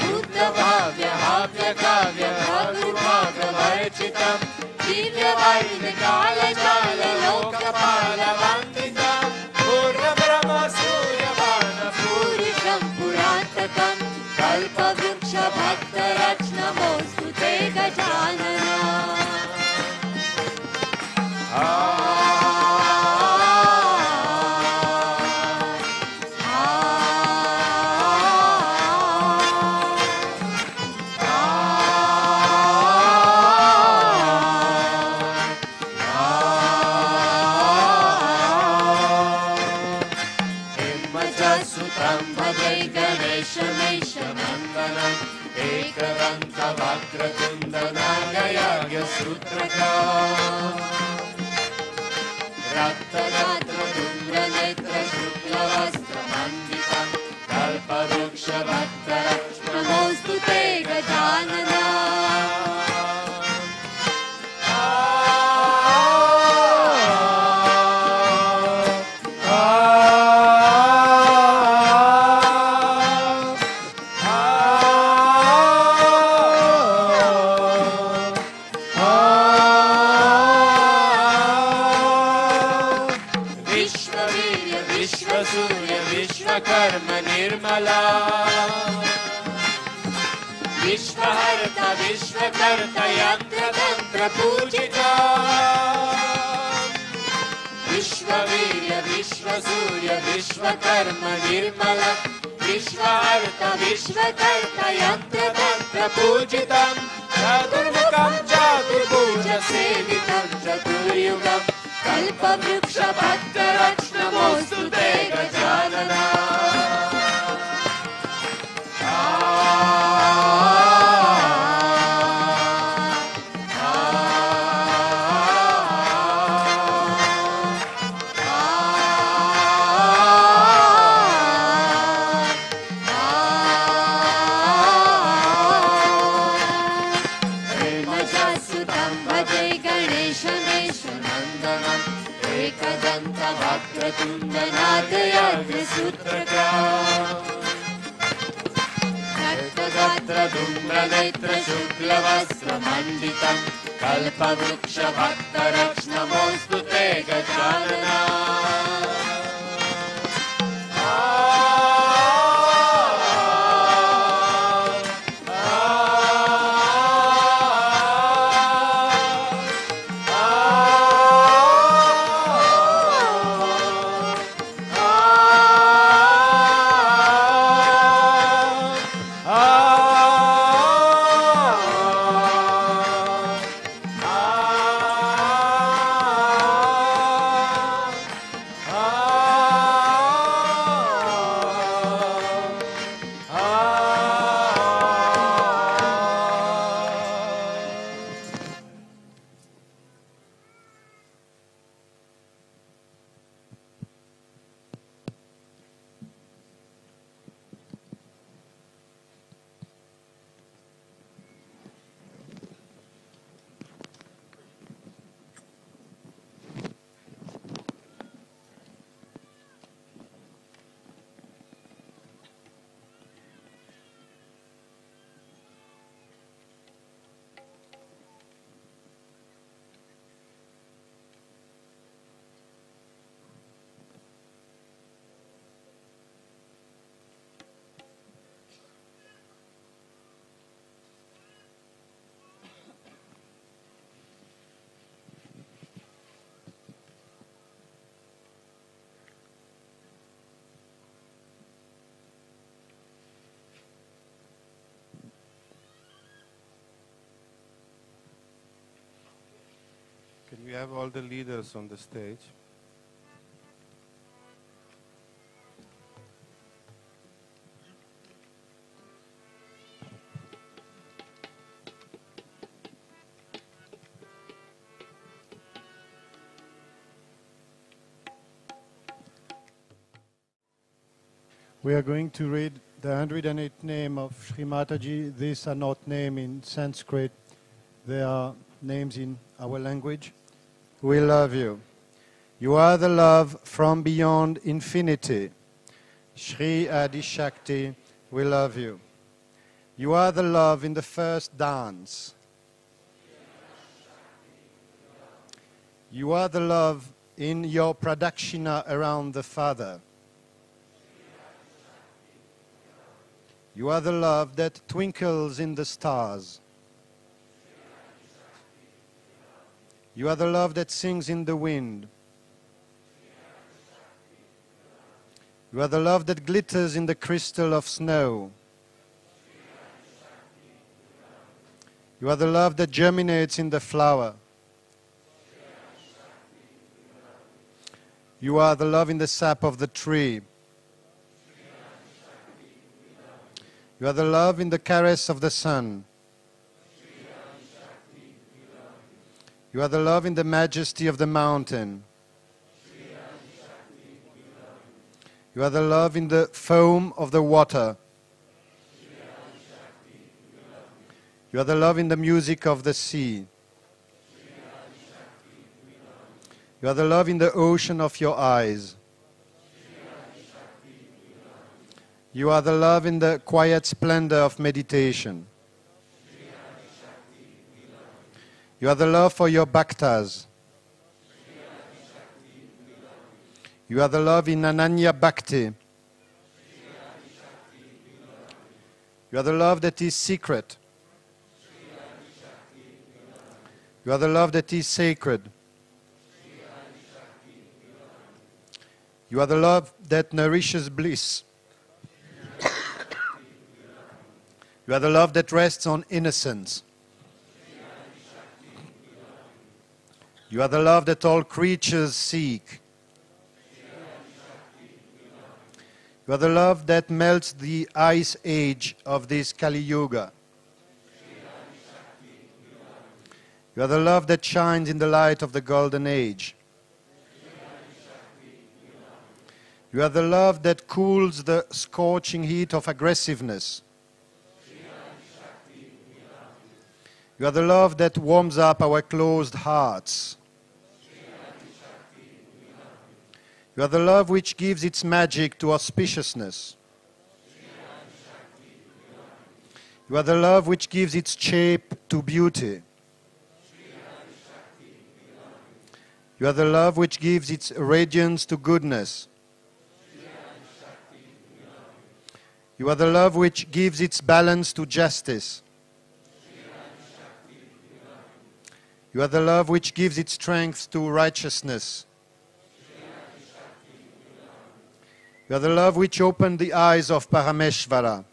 बुद्धभाव्य हाव्य काव्य भगुर्भागवर्जितं दिव्यवैर्यकालजाल लोकपालवन्दिता पूर्णब्रह्म सूर्यवान पूरुषं पुरान्तकं कल्पवृक्ष भक्तरत्नमोऽस्तु ते गजानना सूत्रका रक्तगात्र धूम्रनेत्र शुक्लवस्त्रमण्डितं कल्पवृक्ष भक्तरत्नमोऽस्तु ते गजानना कर्म निर्मला विश्वहर्ता विश्वकर्ता यंत्र तंत्र पूजिता विश्ववीर्य विश्वसूर्य विश्वकर्म निर्मला विश्वहर्ता विश्वकर्ता यंत्र तंत्र पूजिता चतुर्मुखं चतुर्भुज सेवितं चतुर्युगं कल्पवृक्ष भक्तरत्नमोऽस्तु ते गजानना सूत्रका रक्तगात्र धूम्रनेत्र शुक्लवस्त्रमण्डितं कल्पवृक्ष भक्तरत्नमोऽस्तु ते Gajanana We have all the leaders on the stage. We are going to read the 108 name of Sri Mataji. These are not names in Sanskrit. They are names in our language. We love you. You are the love from beyond infinity. Sri Adi Shakti, we love you. You are the love in the first dance. You are the love in your pradakshina around the Father. You are the love that twinkles in the stars. You are the love that sings in the wind. You are the love that glitters in the crystal of snow. You are the love that germinates in the flower. You are the love in the sap of the tree. You are the love in the caress of the sun. You are the love in the majesty of the mountain. You are the love in the foam of the water. You are the love in the music of the sea. You are the love in the ocean of your eyes. You are the love in the quiet splendor of meditation. You are the love for your bhaktas. You are the love in Ananya Bhakti. You are the love that is secret. You are the love that is sacred. You are the love that nourishes bliss. You are the love that rests on innocence. You are the love that all creatures seek. You are the love that melts the ice age of this Kali Yuga. You are the love that shines in the light of the golden age. You are the love that cools the scorching heat of aggressiveness. You are the love that warms up our closed hearts. You are the love which gives its magic to auspiciousness. You are the love which gives its shape to beauty. You are the love which gives its radiance to goodness. You are the love which gives its balance to justice. You are the love which gives its strength to righteousness. You are the love which opened the eyes of Parameshvara.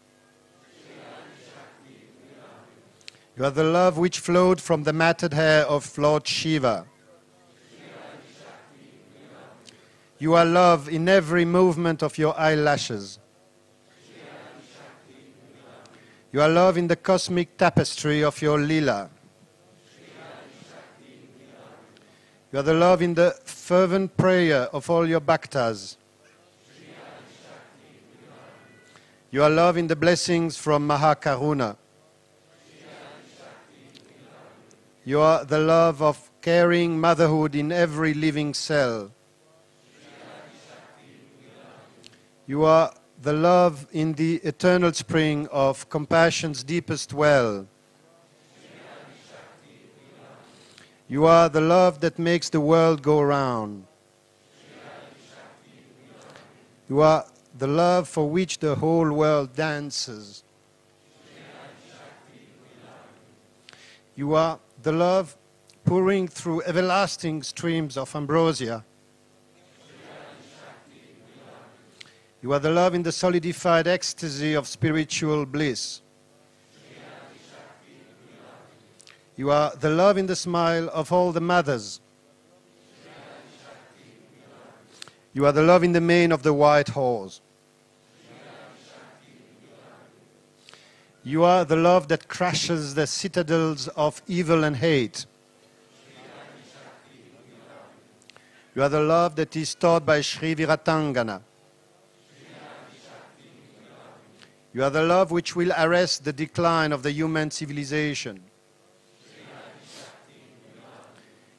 You are the love which flowed from the matted hair of Lord Shiva. You are love in every movement of your eyelashes. You are love in the cosmic tapestry of your lila. You are the love in the fervent prayer of all your bhaktas. You are love in the blessings from Mahakaruna. You are the love of caring motherhood in every living cell. You are the love in the eternal spring of compassion's deepest well. You are the love that makes the world go round. You are the love for which the whole world dances. You are the love pouring through everlasting streams of ambrosia. You are the love in the solidified ecstasy of spiritual bliss. You are the love in the smile of all the mothers. You are the love in the mane of the white horse. You are the love that crashes the citadels of evil and hate. You are the love that is taught by Sri Viratangana. You are the love which will arrest the decline of the human civilization.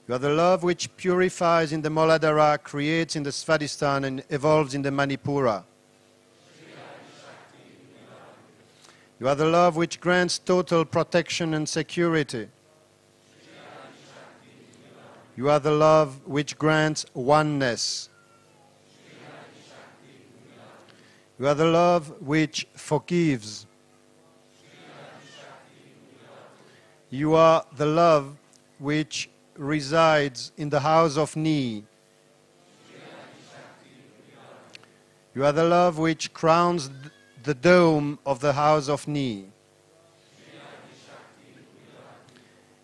You are the love which purifies in the Muladhara, creates in the Svadhisthana, and evolves in the Manipura. You are the love which grants total protection and security. You are the love which grants oneness. You are the love which forgives. You are the love which resides in the house of Ni. You are the love which crowns the dome of the house of Ni.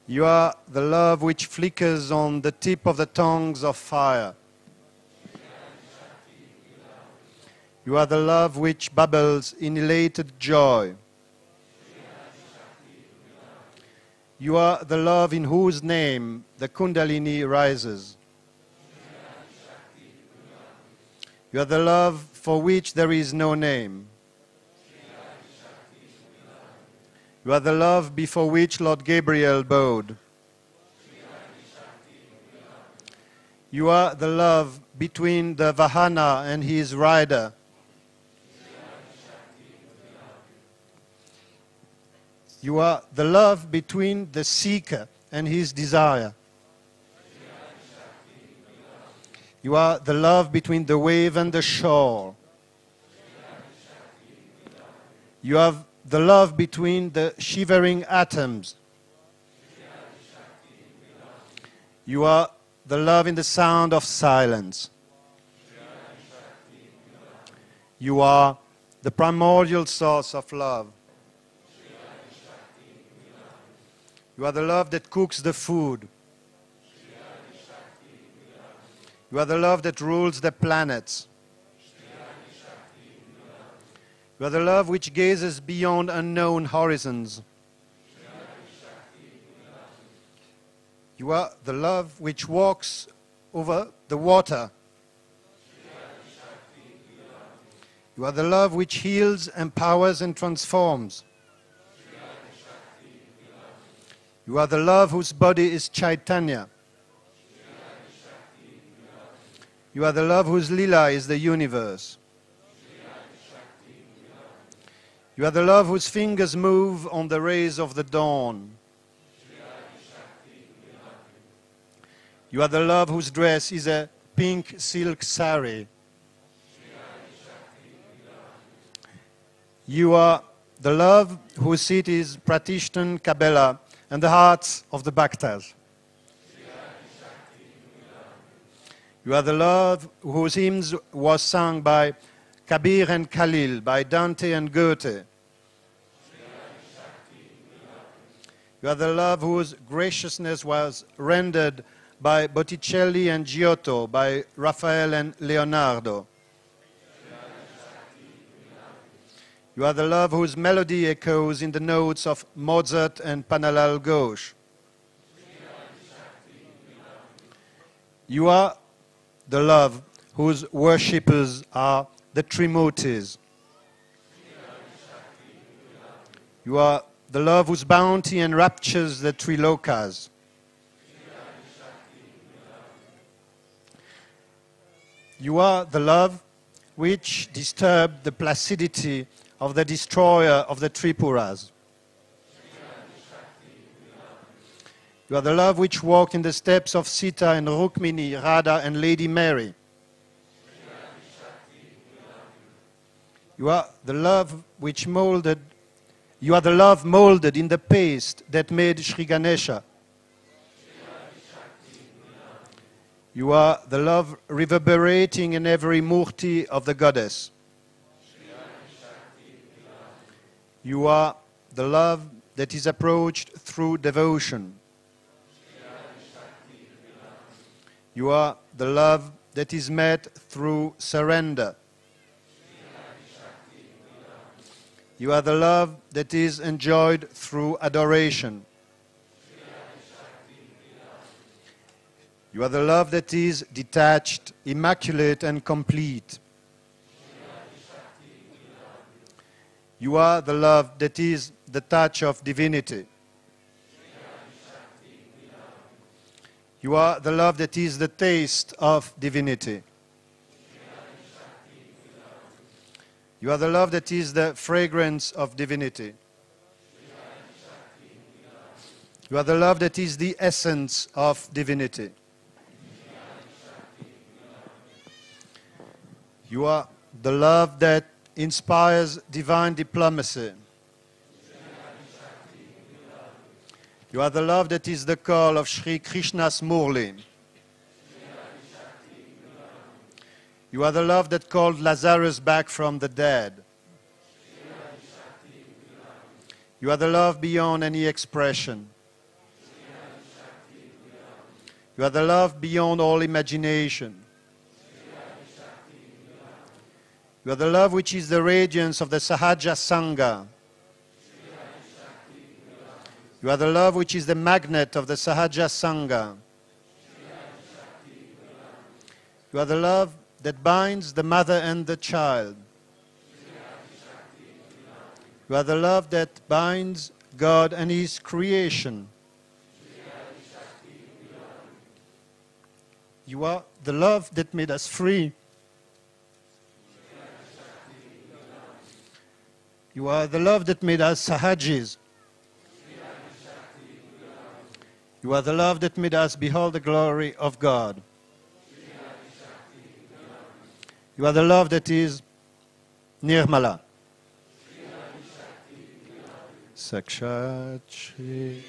You are the love which flickers on the tip of the tongues of fire. You are the love which bubbles in elated joy. You are the love in whose name the Kundalini rises. You are the love for which there is no name. You are the love before which Lord Gabriel bowed. You are the love between the Vahana and his rider. You are the love between the seeker and his desire. You are the love between the wave and the shore. You have the love between the shivering atoms. You are the love in the sound of silence. You are the primordial source of love. You are the love that cooks the food. You are the love that rules the planets. You are the love which gazes beyond unknown horizons. You are the love which walks over the water. You are the love which heals, empowers, and transforms. You are the love whose body is Chaitanya. You are the love whose lila is the universe. You are the love whose fingers move on the rays of the dawn. You are the love whose dress is a pink silk sari. You are the love whose seat is Pratishtan Kabela and the hearts of the Bhaktas. You are the love whose hymns was sung by Kabir and Khalil, by Dante and Goethe. You are the love whose graciousness was rendered by Botticelli and Giotto, by Raphael and Leonardo. You are the love whose melody echoes in the notes of Mozart and Panalal Ghosh. You are the love whose worshippers are the Trimurtis. You are the love whose bounty enraptures the Trilokas. You are the love which disturbed the placidity of the destroyer of the Tripuras. You are the love which walked in the steps of Sita and Rukmini, Radha and Lady Mary. You are the love which molded, you are the love molded in the paste that made Sri Ganesha. You are the love reverberating in every murti of the goddess. You are the love that is approached through devotion. You are the love that is met through surrender. You are the love that is enjoyed through adoration. You are the love that is detached, immaculate, and complete. You are the love that is the touch of divinity. You are the love that is the taste of divinity. You are the love that is the fragrance of divinity. You are the love that is the essence of divinity. You are the love that inspires divine diplomacy. You are the love that is the call of Sri Krishna's Murli. You are the love that called Lazarus back from the dead. You are the love beyond any expression. You are the love beyond all imagination. You are the love which is the radiance of the Sahaja Sangha. You are the love which is the magnet of the Sahaja Sangha. You are the love that binds the mother and the child. You are the love that binds God and His creation. You are the love that made us free. You are the love that made us Sahajis. You are the love that made us behold the glory of God. You are the love that is Nirmala. Sakshat Shri.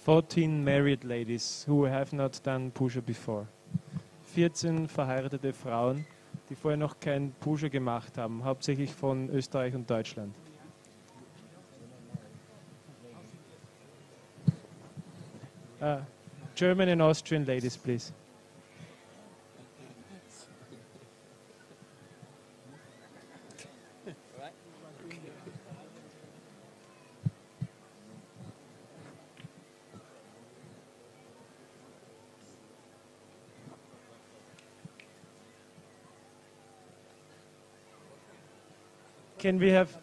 14 married ladies who have not done Puja before. 14 verheiratete Frauen, die vorher noch kein Puja gemacht haben, hauptsächlich von Österreich und Deutschland. German and Austrian ladies, please. Can we have...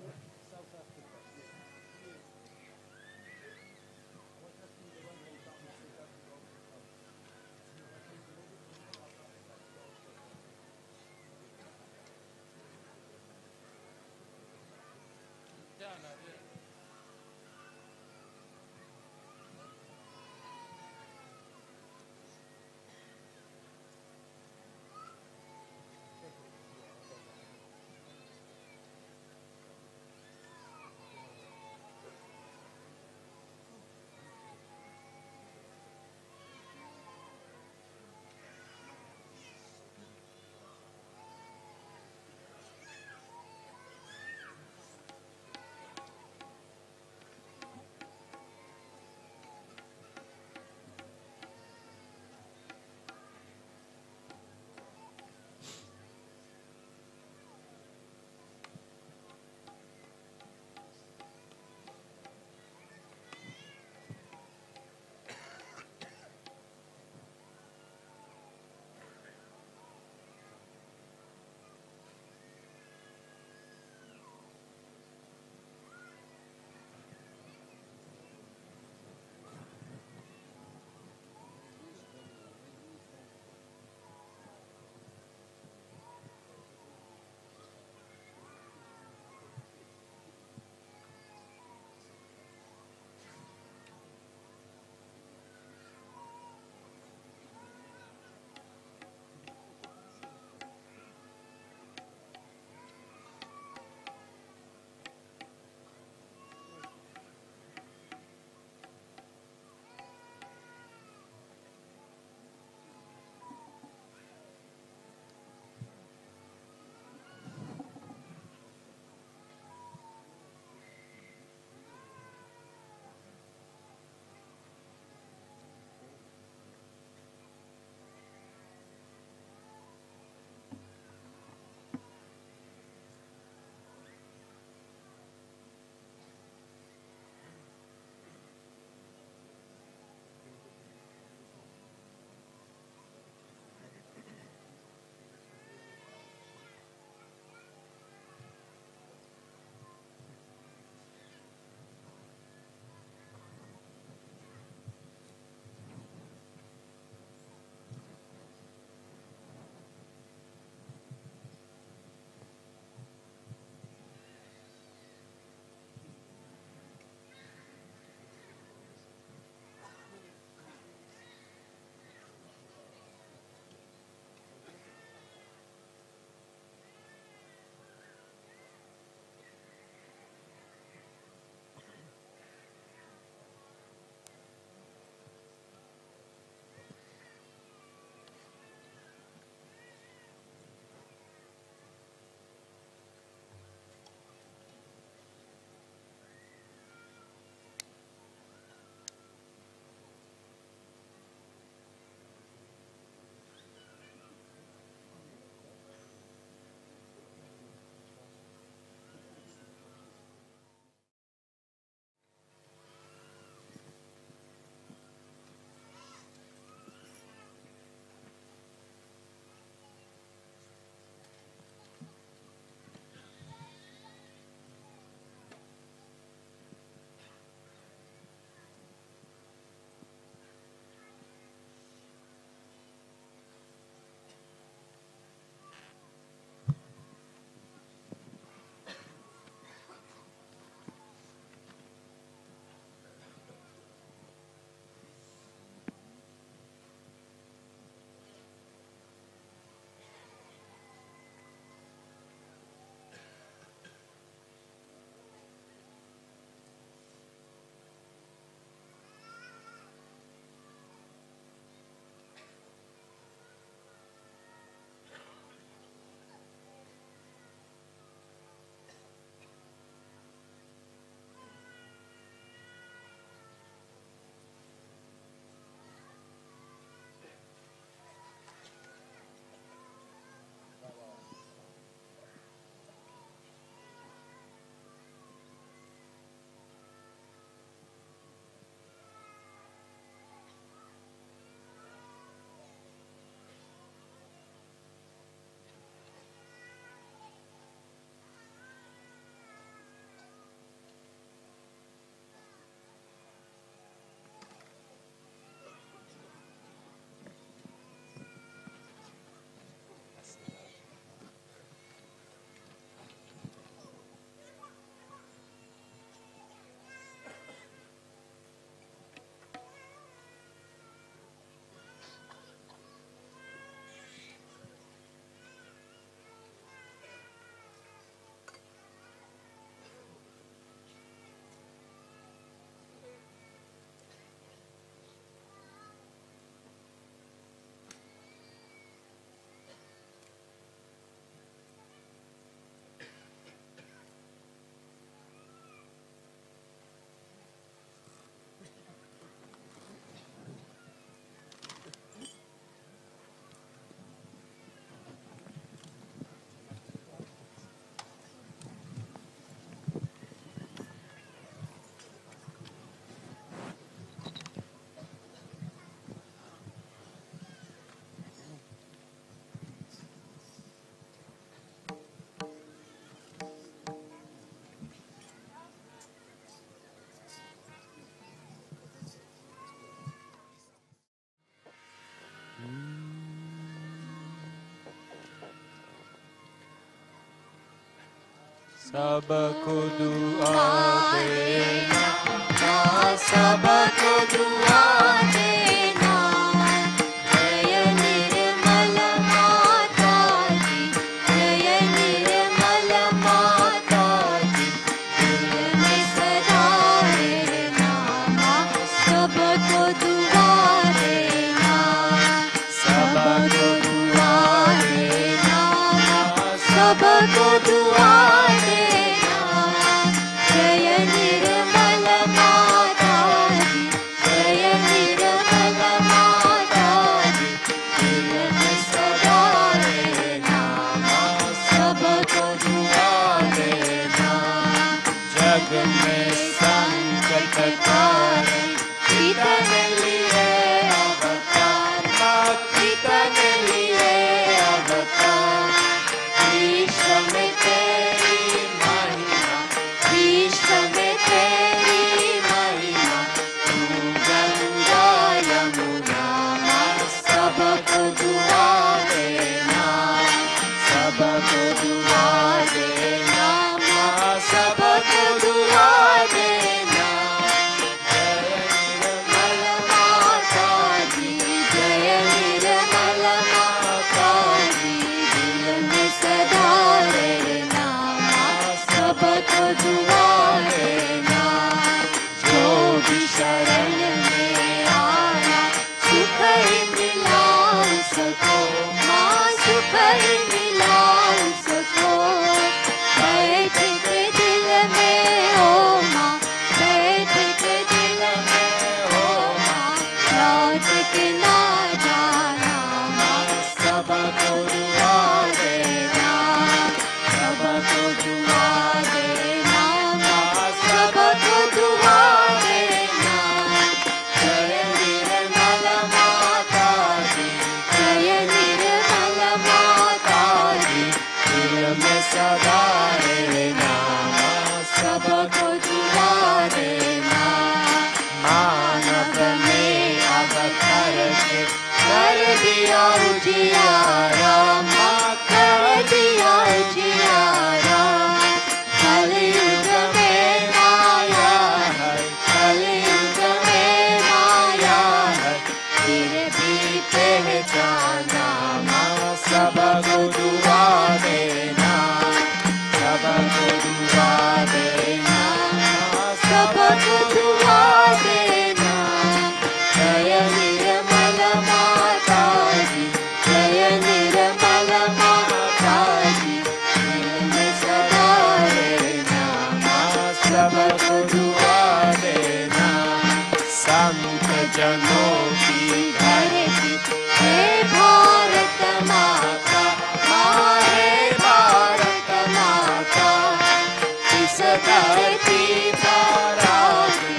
सबको दुआ देना, माँ सबको दुआ देना। जय निर्मल माता जी, जय निर्मल माता जी, दिल में सदा रहना, माँ सबको दुआ देना, सबको दुआ देना, माँ सबको दुआ देना। जय निर्मल माता जी, जय निर्मल माता जी, दिल में सदा रहना, माँ सबको दुआ देना। जग में संकट कारण कितने लिए अवतार, माँ कितने लिए अवतार। विश्व में तेरी महिमा, विश्व में तेरी महिमा, तू गंगा यमुना, माँ सबको दुआ देना, सबको दुआ देना, माँ सबको दुआ देना। जय निर्मल माता जी, जय निर्मल माता जी, दिल में सदा रहना, माँ सबको दुआ देना। जो भी शरण में आया, सुख ही मिला उसको, माँ सुख ही मिला उसको। बैठ के दिल में हो माँ, बैठ के दिल में हो माँ, लौट के ना जाना, माँ सबको दुआ देना, सबको दुआ देना, माँ सबको दुआ देना। जय निर्मल माता जी, जय निर्मल माता जी, दिल में सदा रहना, माँ सबको दुआ देना। मानव में अवतार के कर दिया उजियारा, माँ कर दिया उजियारा। कलयुग में माया है, कलयुग में माया है, फिर भी पहचाना, माँ सबको दुआ देना, सबको दुआ देना, माँ सबको दुआ देना। जय निर्मल माता जी, जय निर्मल माता जी, दिल में सदा रहना, माँ सबको दुआ देना। संत जनों की धरती हे भारत माता, माँ हे भारत माता। इस धरती पर आके,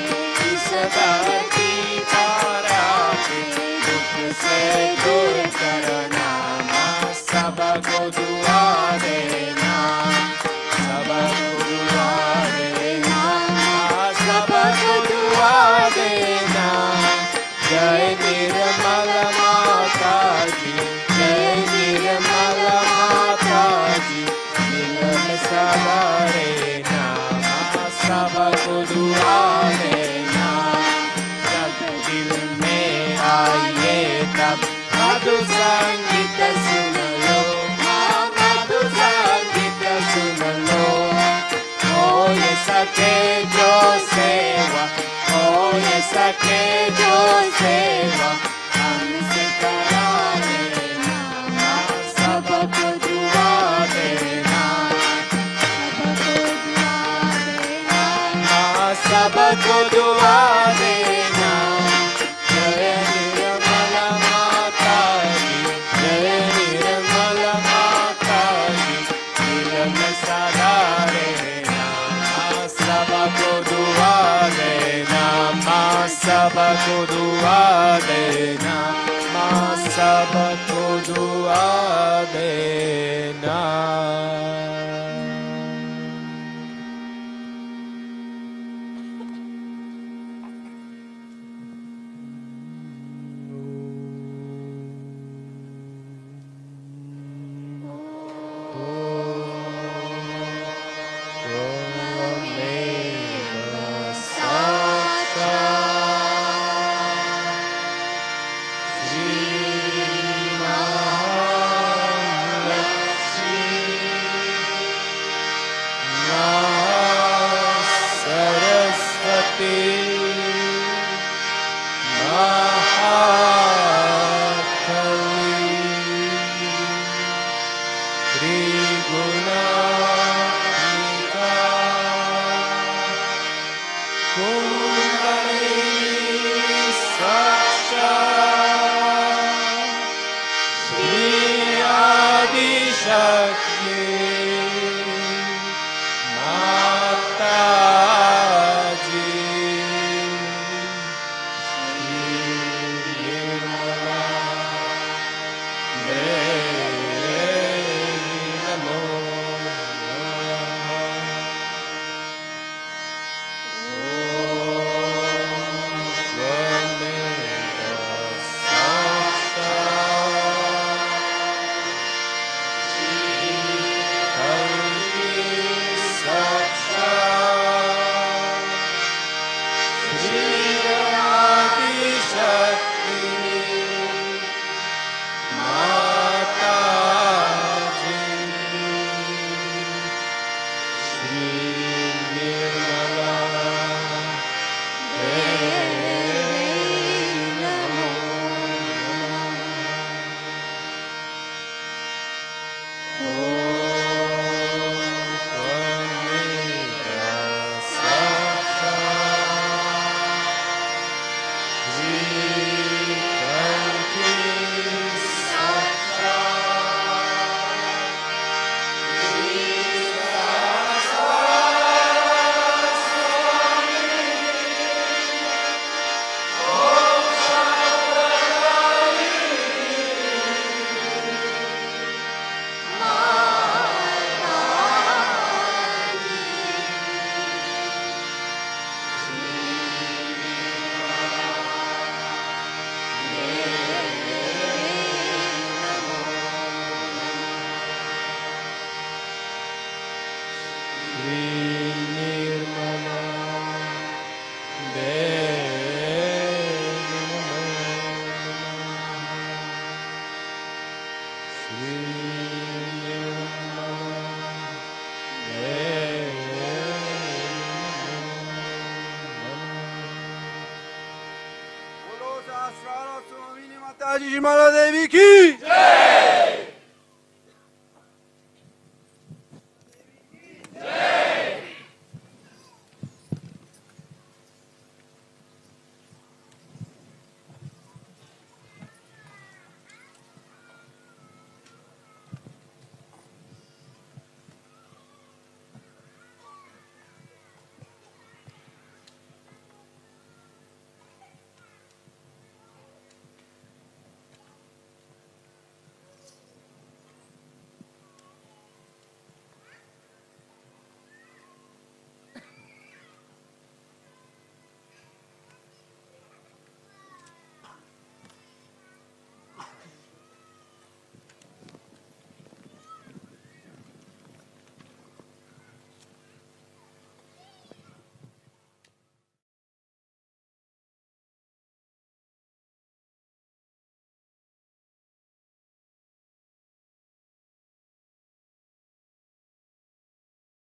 इस धरती पर आके, दुख से दूर करना, माँ सबको दुआ देना, सबको दुआ देना, माँ सबको दुआ देना। जय निर्मल माता जी, जय निर्मल माता जी, दिल में सदा रहना, माँ सबको दुआ देना। जब दिल में आइए तब मधुर संगीत सुन लो, माँ मधुर संगीत सुन लो। हो ये सके जो सेवा, हो ये सके जो सेवा, हमसे करा लेना, माँ सबको दुआ देना, सबको दुआ देना, माँ सबको दुआ देना। जय निर्मल माता जी, जय निर्मल माता जी, दिल में सदा रहना, माँ सबको दुआ देना, माँ सबको दुआ देना, माँ सबको दुआ देना। बोलो सहस्रारा स्वामी माता जी माला देवी की